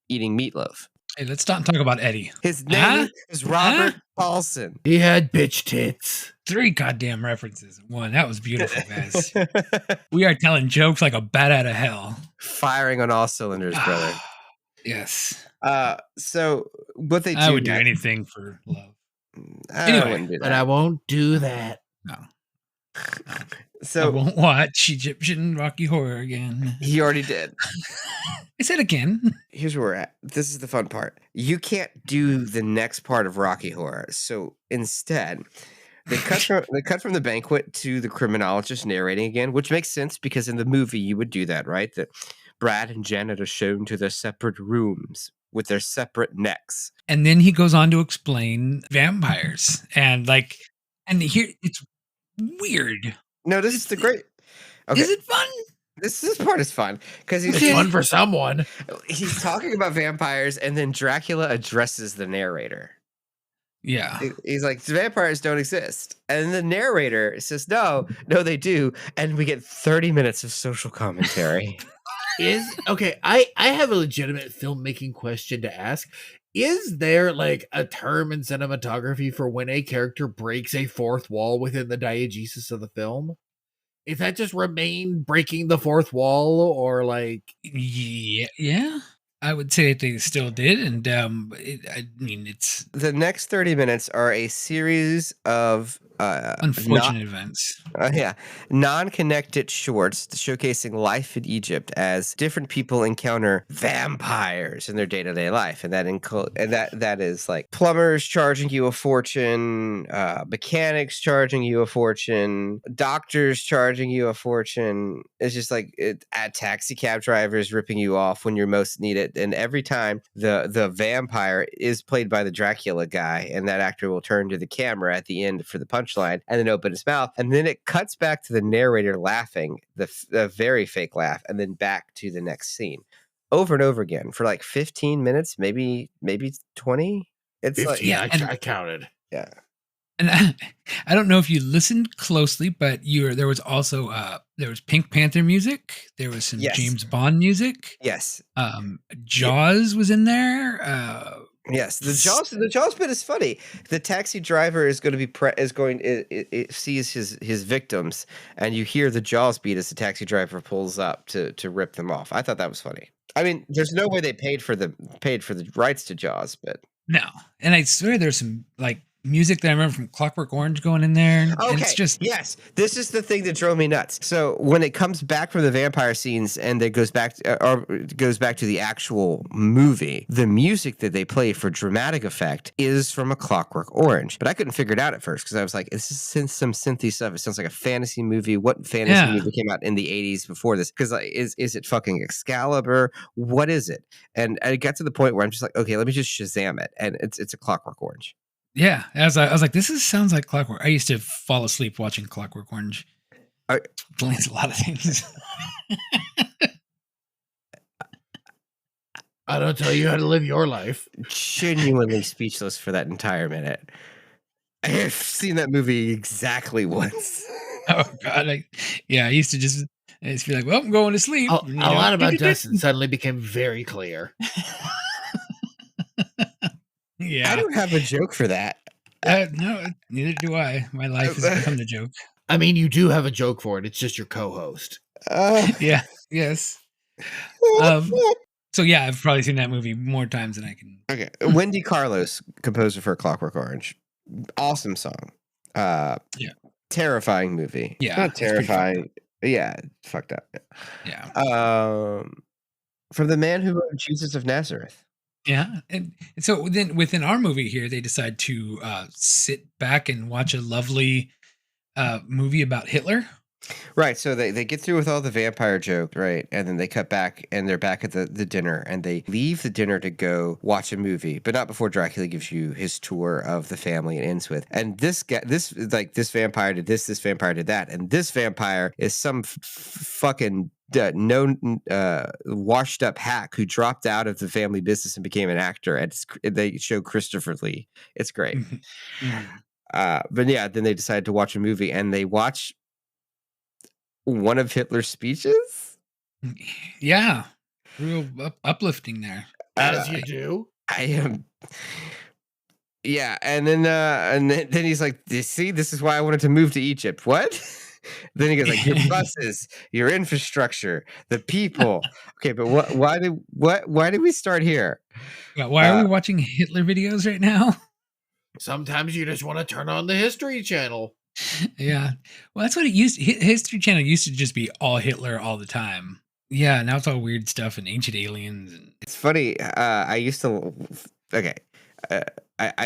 B: eating meatloaf.
C: Hey, let's not talk about Eddie.
B: His name is Robert Paulson.
E: He had bitch tits.
C: 3 goddamn references in one. That was beautiful, guys. We are telling jokes like a bat out of hell.
B: Firing on all cylinders, brother.
C: Yes.
B: So what they do,
C: I would do anything for love.
B: Anyway, wouldn't do
E: But
B: that.
E: I won't do that.
C: No.
B: So
C: I won't watch Egyptian Rocky Horror again.
B: He already did.
C: I said again.
B: Here's where we're at. This is the fun part. You can't do the next part of Rocky Horror. So instead, they cut from the banquet to the criminologist narrating again, which makes sense because in the movie you would do that, right? That Brad and Janet are shown to their separate rooms with their separate necks.
C: And then he goes on to explain vampires. And here it's weird.
B: No, this is the great. Okay.
C: Is it fun?
B: This part is fun because
E: It's fun for someone.
B: He's talking about vampires, and then Dracula addresses the narrator.
C: Yeah.
B: He's like, vampires don't exist. And the narrator says, no, they do. And we get 30 minutes of social commentary.
E: I have a legitimate filmmaking question to ask. Is there a term in cinematography for when a character breaks a fourth wall within the diegesis of the film? Is that just remain breaking the fourth wall, or
C: Yeah. I would say that they still did, and it's
B: the next 30 minutes are a series of
C: unfortunate events.
B: Non-connected shorts showcasing life in Egypt as different people encounter vampires in their day-to-day life, and that is like plumbers charging you a fortune, mechanics charging you a fortune, doctors charging you a fortune. It's just taxi cab drivers ripping you off when you're most needed. And every time the vampire is played by the Dracula guy, and that actor will turn to the camera at the end for the punchline and then open his mouth, and then it cuts back to the narrator laughing, the very fake laugh, and then back to the next scene over and over again for 15 minutes, maybe 20. It's
E: 15, I counted.
B: Yeah.
C: And I don't know if you listened closely, but there was also there was Pink Panther music. There was some James Bond music.
B: Yes.
C: Jaws was in there.
B: Yes, the Jaws bit is funny. The taxi driver is going to be sees his victims, and you hear the Jaws beat as the taxi driver pulls up to rip them off. I thought that was funny. I mean, there's no way they paid for the rights to Jaws, but
C: no. And I swear there's some music that I remember from Clockwork Orange going in there.
B: Okay.
C: And it's just
B: yes, this is the thing that drove me nuts. So when it comes back from the vampire scenes and it goes back to the actual movie, the music that they play for dramatic effect is from A Clockwork Orange. But I couldn't figure it out at first because I was like, this is some synthy stuff. It sounds like a fantasy movie. What fantasy movie came out in the 80s before this? Because is it fucking Excalibur? What is it? And I got to the point where I'm just like, okay, let me just Shazam it, and it's A Clockwork Orange.
C: Yeah, as I was like, sounds like Clockwork. I used to fall asleep watching Clockwork Orange. Explains a lot of things.
E: I don't tell you how to live your life.
B: Genuinely speechless for that entire minute. I have seen that movie exactly once.
C: Oh God, I used to just And just be like, well, I'm going to sleep.
E: A
C: And,
E: lot about Dustin suddenly became very clear.
C: Yeah.
B: I don't have a joke for that.
C: No, neither do I. My life has become the joke.
E: I mean, you do have a joke for it. It's just your co-host.
C: Yeah. Yes. So yeah, I've probably seen that movie more times than I can.
B: Okay. Wendy Carlos, composer for Clockwork Orange. Awesome song.
C: Yeah.
B: Terrifying movie.
C: Yeah,
B: Not
C: it's pretty fucked
B: terrifying. Yeah, fucked up.
C: Yeah.
B: From the man who wrote Jesus of Nazareth.
C: Yeah. And so then within our movie here, they decide to sit back and watch a lovely movie about Hitler.
B: Right. So they get through with all the vampire joke, right? And then they cut back and they're back at the dinner and they leave the dinner to go watch a movie, but not before Dracula gives you his tour of the family and ends with, and this guy, this vampire did this vampire did that. And this vampire is some fucking washed up hack who dropped out of the family business and became an actor. And they show Christopher Lee. It's great. But yeah, then they decided to watch a movie and they watch one of Hitler's speeches.
C: Yeah, real uplifting there.
E: As you do.
B: I am. Yeah, and then he's like, "See, this is why I wanted to move to Egypt." What? Then he goes like, "Your buses, your infrastructure, the people." Okay, but why did we start here?
C: Yeah, why are we watching Hitler videos right now?
E: Sometimes you just want to turn on the History Channel.
C: Yeah. Well, that's what it used. History Channel used to just be all Hitler all the time. Yeah. Now it's all weird stuff and ancient aliens. And
B: it's funny. I used to. Okay. I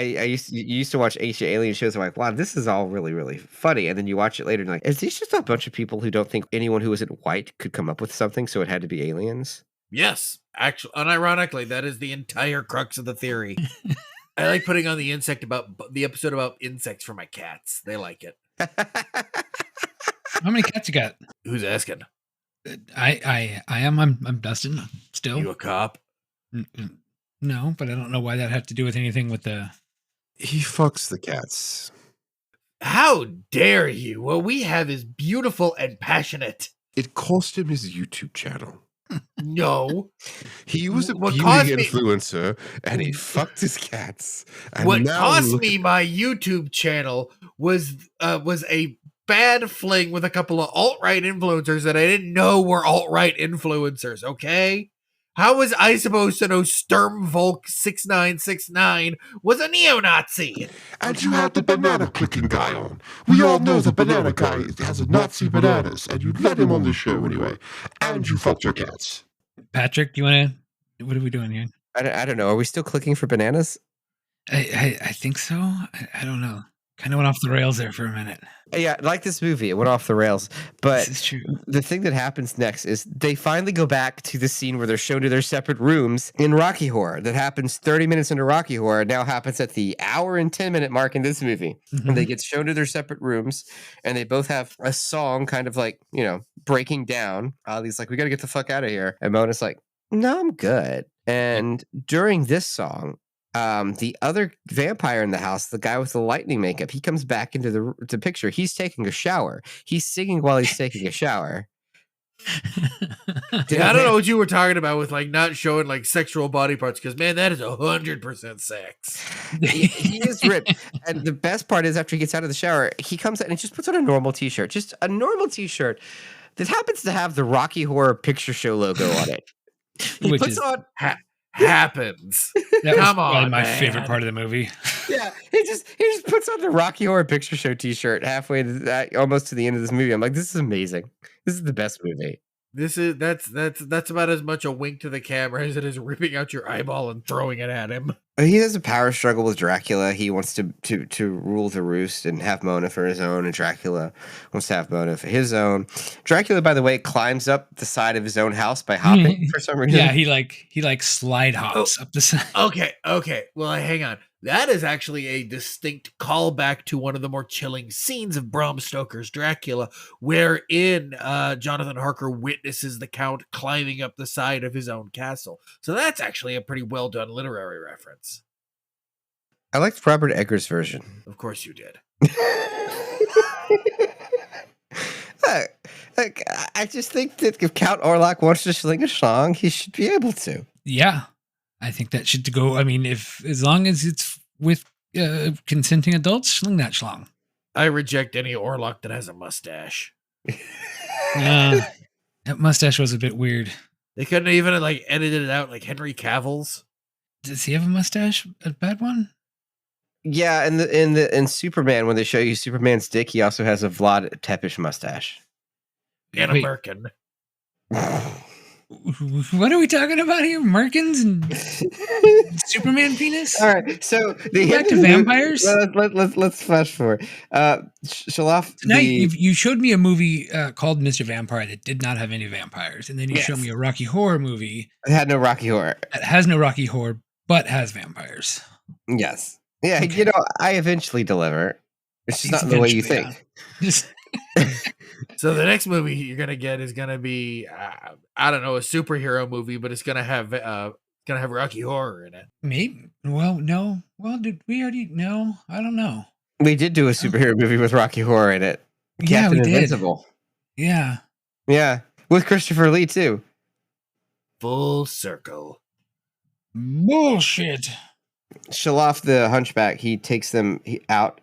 B: used to watch ancient alien shows. I'm like, wow, this is all really, really funny. And then you watch it later and you're like, is this just a bunch of people who don't think anyone who isn't white could come up with something? So it had to be aliens.
E: Yes. Actually, unironically, that is the entire crux of the theory. I like putting on the episode about insects for my cats. They like it.
C: How many cats you got?
E: Who's asking?
C: I am. I'm Dustin. Still.
E: You a cop?
C: No, but I don't know why that had to do with anything with the.
D: He fucks the cats.
E: How dare you? What we have is beautiful and passionate.
D: It cost him his YouTube channel.
E: No.
D: He was a beauty influencer and he fucked his cats. And
E: what cost me my YouTube channel was a bad fling with a couple of alt-right influencers that I didn't know were alt-right influencers, okay? How was I supposed to know Sturmvolk 6969 was a neo-Nazi?
D: And you had the banana clicking guy on. We all know the banana guy has a Nazi bananas, and you let him on the show anyway. And you fucked your cats.
C: Patrick, do you want to? What are we doing here?
B: I don't know. Are we still clicking for bananas?
C: I think so. I don't know. Kind of went off the rails there for a minute.
B: Yeah, like this movie, it went off the rails. But
C: this is true.
B: The thing that happens next is they finally go back to the scene where they're shown to their separate rooms in Rocky Horror. That happens 30 minutes into Rocky Horror. Now happens at the hour and 10-minute mark in this movie. Mm-hmm. And they get shown to their separate rooms, and they both have a song kind of like, breaking down. Ali's like, we got to get the fuck out of here. And Mona's like, no, I'm good. And during this song, the other vampire in the house, the guy with the lightning makeup, he comes back into the picture. He's taking a shower. He's singing while he's taking a shower.
E: I don't know what you were talking about with like not showing like sexual body parts, because man, that is 100% sex.
B: He is ripped. And the best part is after he gets out of the shower, he comes out and he just puts on a normal t-shirt. Just a normal t-shirt that happens to have the Rocky Horror Picture Show logo on it. He puts on...
E: happens.
C: That was probably my favorite part of the movie.
B: Yeah, he just puts on the Rocky Horror Picture Show t-shirt halfway to that, almost to the end of this movie. I'm like, this is amazing. This is the best movie.
E: That's about as much a wink to the camera as it is ripping out your eyeball and throwing it at him.
B: He has a power struggle with Dracula. He wants to rule the roost and have Mona for his own, and Dracula wants to have Mona for his own. Dracula, by the way, climbs up the side of his own house by hopping for some reason.
C: Yeah, he slide hops up the side.
E: Okay. Well, hang on. That is actually a distinct callback to one of the more chilling scenes of Bram Stoker's Dracula, wherein Jonathan Harker witnesses the Count climbing up the side of his own castle. So that's actually a pretty well done literary reference.
B: I liked Robert Eggers' version.
E: Of course you did.
B: I I just think that if Count Orlok wants to sing a song, he should be able to.
C: Yeah, I think that should go. I mean, as long as it's with consenting adults, sling that schlong.
E: I reject any Orlok that has a mustache.
C: That mustache was a bit weird.
E: They couldn't even like edited it out like Henry Cavill's.
C: Does he have a mustache? A bad one?
B: Yeah, in Superman, when they show you Superman's dick, he also has a Vlad Tepish mustache.
E: And
C: Wait.
E: a Merkin.
C: What are we talking about here? Merkins and Superman penis?
B: All right, so
C: Back to vampires.
B: Let's flash forward. Shalaf,
C: Tonight, you showed me a movie called Mr. Vampire that did not have any vampires, and then you showed me a Rocky Horror movie.
B: It had no Rocky Horror.
C: It has no Rocky Horror, but has vampires.
B: Yes. Yeah,
C: Okay.
B: I eventually deliver. It's just not the way you think.
E: So the next movie you're gonna get is gonna be I don't know, a superhero movie, but it's gonna have Rocky Horror in it.
C: Maybe. Well, no. Well, did we already? No, I don't know.
B: We did do a superhero movie with Rocky Horror in it.
C: Yeah,
B: Captain
C: we did.
B: Invincible.
C: Yeah.
B: Yeah, with Christopher Lee too.
E: Full circle.
C: Bullshit.
B: Shalaf the Hunchback, he takes them out.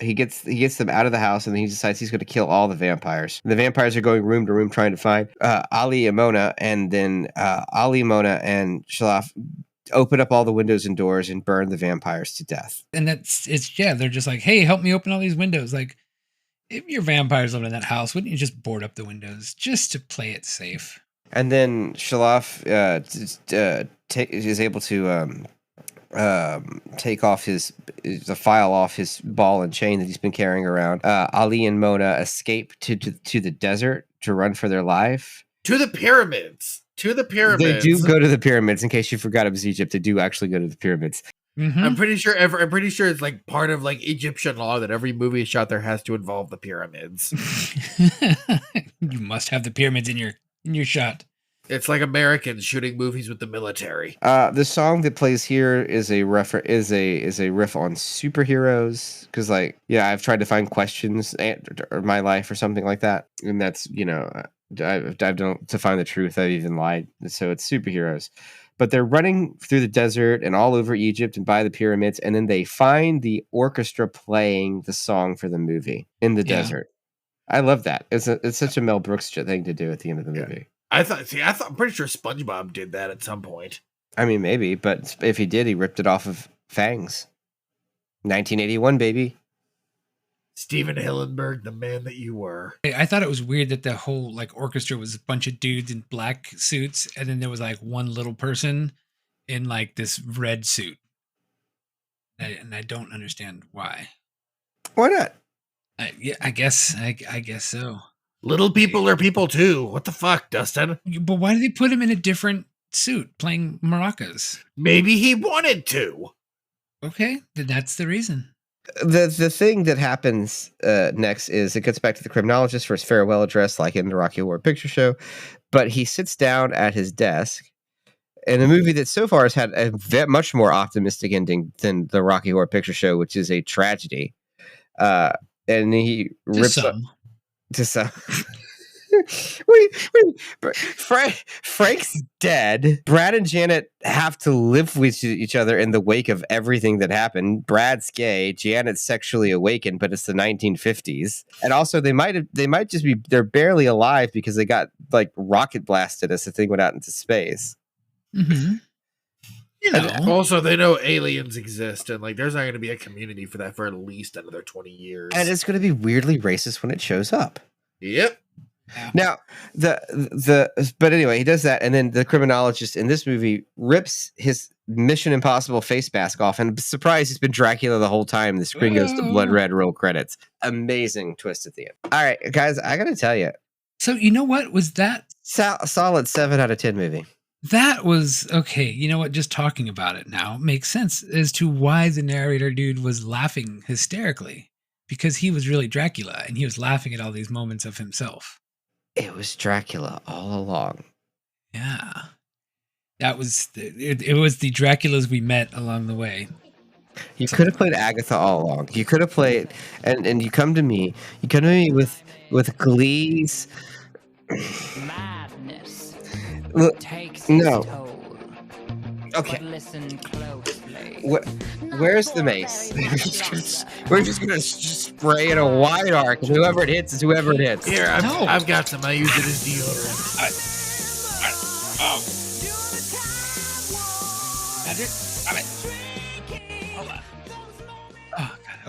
B: He gets them out of the house, and then he decides he's going to kill all the vampires. And the vampires are going room to room trying to find Ali and Mona, and then Ali, Mona, and Shalaf open up all the windows and doors and burn the vampires to death.
C: And they're just like, hey, help me open all these windows. Like, if your vampires live in that house, wouldn't you just board up the windows just to play it safe?
B: And then Shalaf is able to take off the file off his ball and chain that he's been carrying around. Ali and Mona escape to the desert to run for their life.
E: To the pyramids.
B: They do go to the pyramids. In case you forgot it was Egypt, they do actually go to the pyramids.
C: Mm-hmm.
E: I'm pretty sure it's like part of like Egyptian law that every movie shot there has to involve the pyramids.
C: You must have the pyramids in your shot.
E: It's like Americans shooting movies with the military.
B: The song that plays here is a riff on superheroes, because I've tried to find questions or my life or something like that, and that's I've done to find the truth. I've even lied. So it's superheroes, but they're running through the desert and all over Egypt and by the pyramids, and then they find the orchestra playing the song for the movie in the desert. I love that. It's such a Mel Brooks thing to do at the end of the movie.
E: I'm pretty sure SpongeBob did that at some point.
B: I mean, maybe, but if he did, he ripped it off of FANGS. 1981, baby.
E: Steven Hillenburg, the man that you were.
C: I thought it was weird that the whole orchestra was a bunch of dudes in black suits, and then there was one little person in this red suit. And I don't understand why.
B: Why not?
C: I guess so.
E: Little people are people too. What the fuck, Dustin?
C: But why did they put him in a different suit playing maracas?
E: Maybe he wanted to.
C: Okay, then that's the reason.
B: The thing that happens next is it gets back to the criminologist for his farewell address, like in the Rocky Horror Picture Show. But he sits down at his desk in a movie that so far has had a much more optimistic ending than the Rocky Horror Picture Show, which is a tragedy. And he rips up. To some. Wait. Frank's dead. Brad and Janet have to live with each other in the wake of everything that happened. Brad's gay, Janet's sexually awakened, but it's the 1950s. And also they're barely alive because they got rocket blasted as the thing went out into space.
C: Mm-hmm.
E: Also, they know aliens exist, and there's not going to be a community for that for at least another 20 years.
B: And it's going to be weirdly racist when it shows up.
E: Yep.
B: Now, but anyway, he does that, and then the criminologist in this movie rips his Mission Impossible face mask off, and surprise, he's been Dracula the whole time. The screen goes to blood red roll credits. Amazing twist at the end. All right, guys, I got to tell you.
C: So you know what was that?
B: Solid 7 out of 10 movie.
C: That was okay. You know what? Just talking about it now makes sense as to why the narrator dude was laughing hysterically, because he was really Dracula and he was laughing at all these moments of himself.
B: It was Dracula all along.
C: Yeah, that was it was the Draculas we met along the way.
B: You could have played Agatha all along. You could have played, and you come to me. You come to me with Glee's
M: Madness
B: Look,
M: takes
B: no.
M: its toll.
B: Okay.
M: But listen closely.
B: Where's the mace? We're just gonna spray in a wide arc, and whoever it hits is whoever it hits.
E: Here, I've got some. I use it as deodorant.
C: Oh. That's it. Stop it. Hold on. Oh God.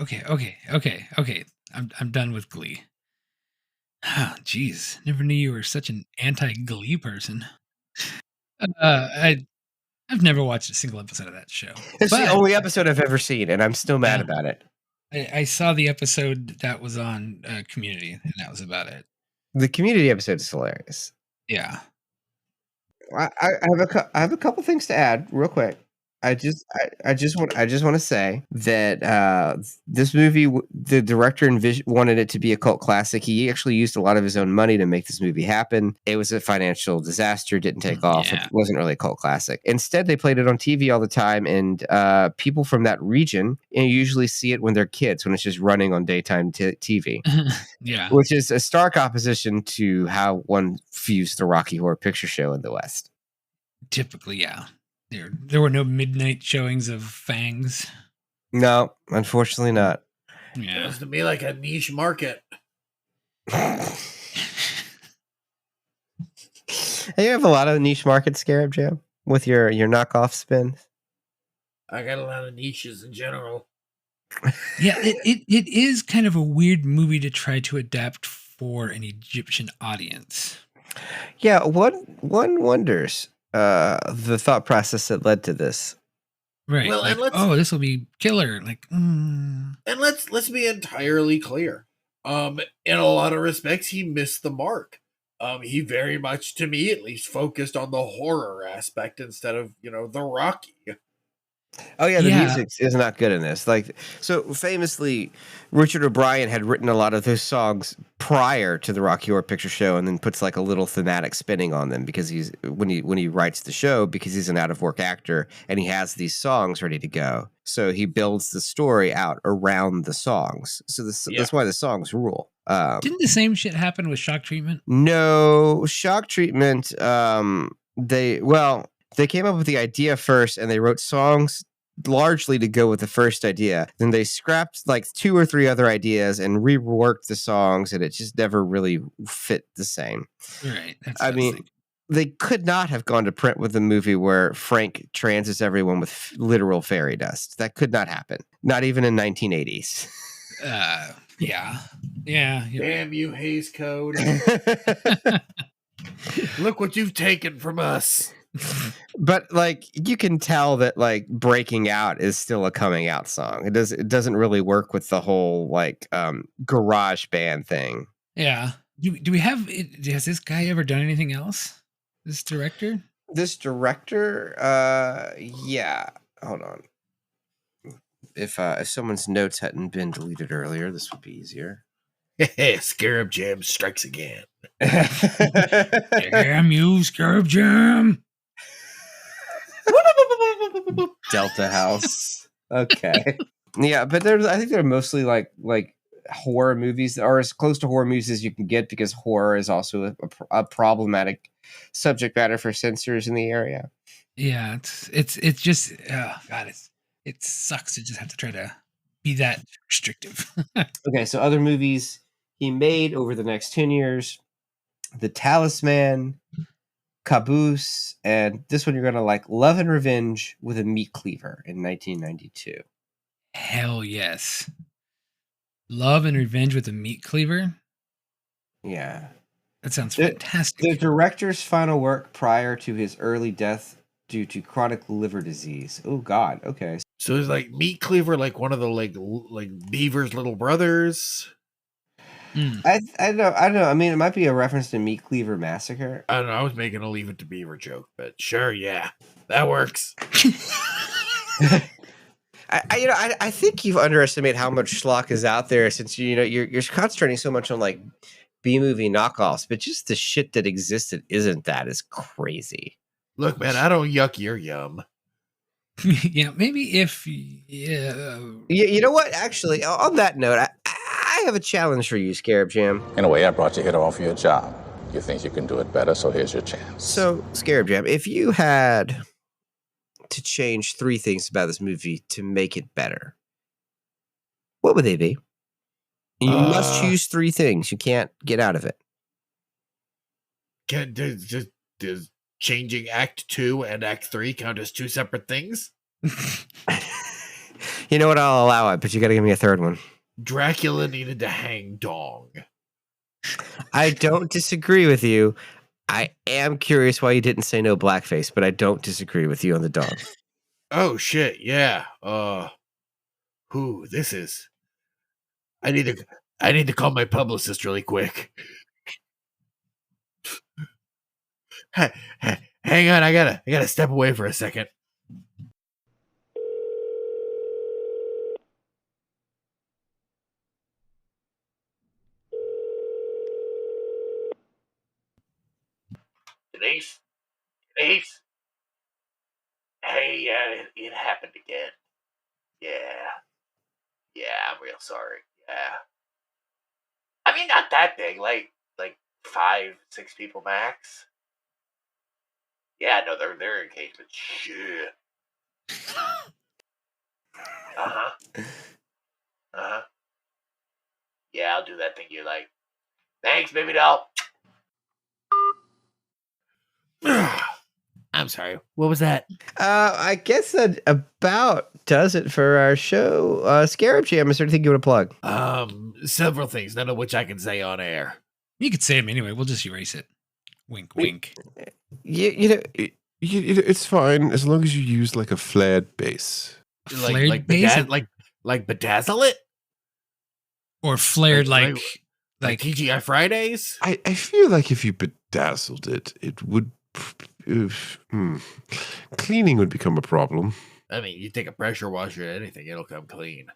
C: Okay. I'm done with Glee. Ah, jeez. Never knew you were such an anti-Glee person. I've never watched a single episode of that show.
B: It's the
C: But
B: only episode I've ever seen, and I'm still mad about it.
C: I saw the episode that was on Community, and that was about it.
B: The Community episode is hilarious.
C: Yeah.
B: I have a couple things to add real quick. I just want to say that this movie, the director wanted it to be a cult classic. He actually used a lot of his own money to make this movie happen. It was a financial disaster, didn't take off.
C: Yeah.
B: It wasn't really a cult classic. Instead, they played it on TV all the time, and people from that region usually see it when they're kids, when it's just running on daytime TV.
C: Yeah.
B: Which is a stark opposition to how one views the Rocky Horror Picture Show in the West.
C: Typically, yeah. There were no midnight showings of FANGS.
B: No, unfortunately not.
C: Yeah.
E: Sounds to me like a niche market.
B: Hey, you have a lot of niche markets, Scarab Jam, with your knockoff spin.
E: I got a lot of niches in general.
C: Yeah, it is kind of a weird movie to try to adapt for an Egyptian audience.
B: Yeah, one wonders the thought process that led to this.
C: Right.
E: Well,
C: like,
E: and let's
C: this will be killer. Like,
E: and let's be entirely clear. In a lot of respects, he missed the mark. He very much, to me at least, focused on the horror aspect instead of, the Rocky.
B: Oh yeah, the music is not good in this. Like, so famously, Richard O'Brien had written a lot of those songs prior to the Rocky Horror Picture Show, and then puts like a little thematic spinning on them because when he writes the show, because he's an out of work actor and he has these songs ready to go. So he builds the story out around the songs. So that's why the songs rule.
C: Didn't the same shit happen with Shock Treatment?
B: No, Shock Treatment. They came up with the idea first, and they wrote songs largely to go with the first idea. Then they scrapped like 2 or 3 other ideas and reworked the songs, and it just never really fit the same.
C: Right.
B: I mean, they could not have gone to print with a movie where Frank transes everyone with literal fairy dust. That could not happen. Not even in 1980s.
C: Yeah.
E: Damn you, Hays Code. Look what you've taken from us.
B: But like, you can tell that like Breaking Out is still a coming out song. It doesn't really work with the whole like garage band thing.
C: Yeah. Do we have has this guy ever done anything else? This director?
B: Yeah. Hold on. If someone's notes hadn't been deleted earlier, this would be easier.
E: Scarab Jam strikes again.
C: Damn you, Scarab Jam.
B: Delta House. Okay. Yeah, but I think they're mostly like horror movies that are as close to horror movies as you can get, because horror is also a problematic subject matter for censors in the area.
C: Yeah, it's just God, it sucks to just have to try to be that restrictive.
B: Okay, so other movies he made over the next 10 years: The Talisman, Caboose, and this one you're gonna like, Love and Revenge with a Meat Cleaver in 1992.
C: Hell yes. Love and Revenge with a Meat Cleaver?
B: Yeah.
C: That sounds fantastic.
B: The director's final work prior to his early death due to chronic liver disease. Oh God, okay.
E: So is like Meat Cleaver like one of the like Beaver's little brothers?
B: I don't know. I mean, it might be a reference to Meat Cleaver Massacre.
E: I don't know. I was making a Leave It to Beaver joke, but sure, yeah, that works.
B: I think you've underestimated how much schlock is out there, since you're concentrating so much on like B movie knockoffs, but just the shit that existed is crazy.
E: Look, man, I don't yuck your yum.
C: Yeah, maybe if
B: you know what? Actually, on that note, I have a challenge for you, Scarab Jam.
N: In a way, I brought you here to offer you a job. You think you can do it better, so here's your chance.
B: So, Scarab Jam, if you had to change 3 things about this movie to make it better, what would they be? You must choose 3 things. You can't get out of it.
F: Does changing Act 2 and Act 3 count as 2 separate things?
B: You know what? I'll allow it, but you got to give me a third one.
F: Dracula needed to hang Dong.
B: I don't disagree with you. I am curious why you didn't say no blackface, but I don't disagree with you on the dog.
F: Oh shit, yeah. This is. I need to call my publicist really quick. Hang on, I gotta step away for a second. Denise? Hey, it happened again. Yeah, I'm real sorry. Yeah. I mean, not that big, like 5, 6 people max. Yeah, no, their engagement. Shit. Yeah, I'll do that thing you like. Thanks, baby doll. I'm sorry. What was that?
B: I guess that about does it for our show. Scarab Jam, is there anything you want to plug?
F: Several things, none of which I can say on air.
C: You could say them anyway. We'll just erase it. Wink, wink.
D: It's fine as long as you use like a flared bass.
C: Flared bass?
F: Like bedazzle it?
C: Or flared like
F: TGI Fridays?
D: I feel like if you bedazzled it, it would cleaning would become a problem.
F: I mean, you take a pressure washer or anything, it'll come clean.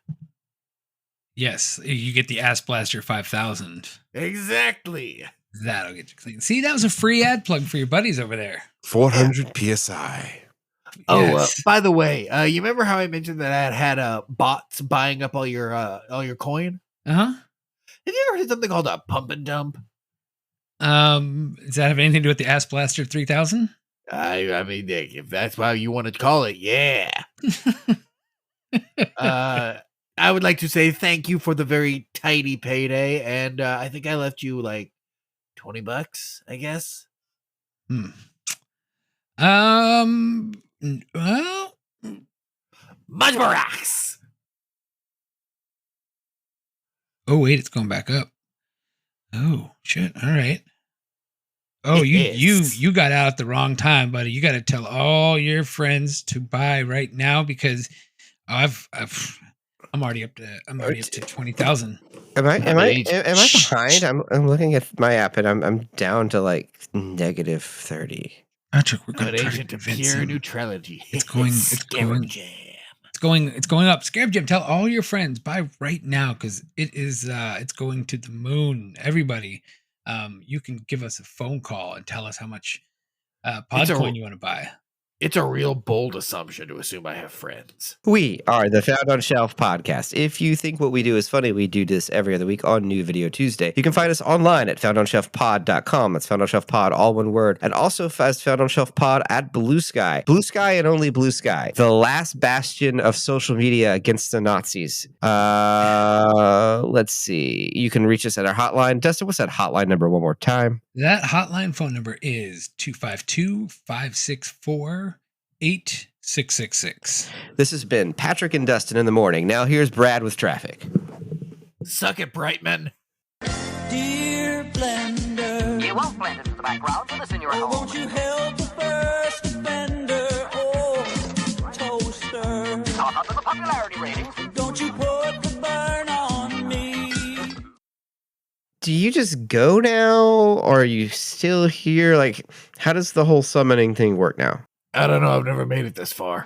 C: Yes, you get the Ass Blaster 5000.
F: Exactly.
C: That'll get you clean. See, that was a free ad plug for your buddies over there.
D: 400 PSI.
F: Oh,
C: Yes.
F: by the way, you remember how I mentioned that I had bots buying up all your coin?
C: Uh-huh.
F: Have you ever heard something called a pump and dump?
C: Does that have anything to do with the Ass Blaster 3000?
F: I mean, if that's how you want to call it, yeah. I would like to say thank you for the very tidy payday, and I think I left you like $20, I guess.
C: Well,
F: Mudbarax.
C: Oh wait, it's going back up. Oh shit! All right. Oh, you got out at the wrong time, buddy. You got to tell all your friends to buy right now because I'm already up to 20,000.
B: Am I behind? I'm looking at my app and I'm down to like -30.
C: Patrick, we're going to
F: An
C: try to
F: agent of
C: convince
F: pure
C: him.
F: neutrality.
C: It's going up. Scarab Jam, tell all your friends buy right now because it's going to the moon. Everybody, you can give us a phone call and tell us how much Podcoin you want to buy.
F: It's a real bold assumption to assume I have friends.
B: We are the Found on Shelf podcast. If you think what we do is funny, we do this every other week on New Video Tuesday. You can find us online at foundonshelfpod.com. That's Found on Shelf Pod, all one word. And also as Found on Shelf Pod at Blue Sky. Blue Sky and only Blue Sky. The last bastion of social media against the Nazis. Let's see. You can reach us at our hotline. Dustin, what's that hotline number one more time?
C: That hotline phone number is 252-564-8666.
B: This has been Patrick and Dustin in the morning. Now here's Brad with traffic.
F: Suck it, Brightman.
K: Dear blender,
O: You won't blend into the background for this in your home.
K: won't you help the first offender? Oh, toaster,
O: Not under the popularity ratings.
K: don't you put the burn on me?
B: Do you just go now, or are you still here? Like, how does the whole summoning thing work now?
F: I don't know. I've never made it this far.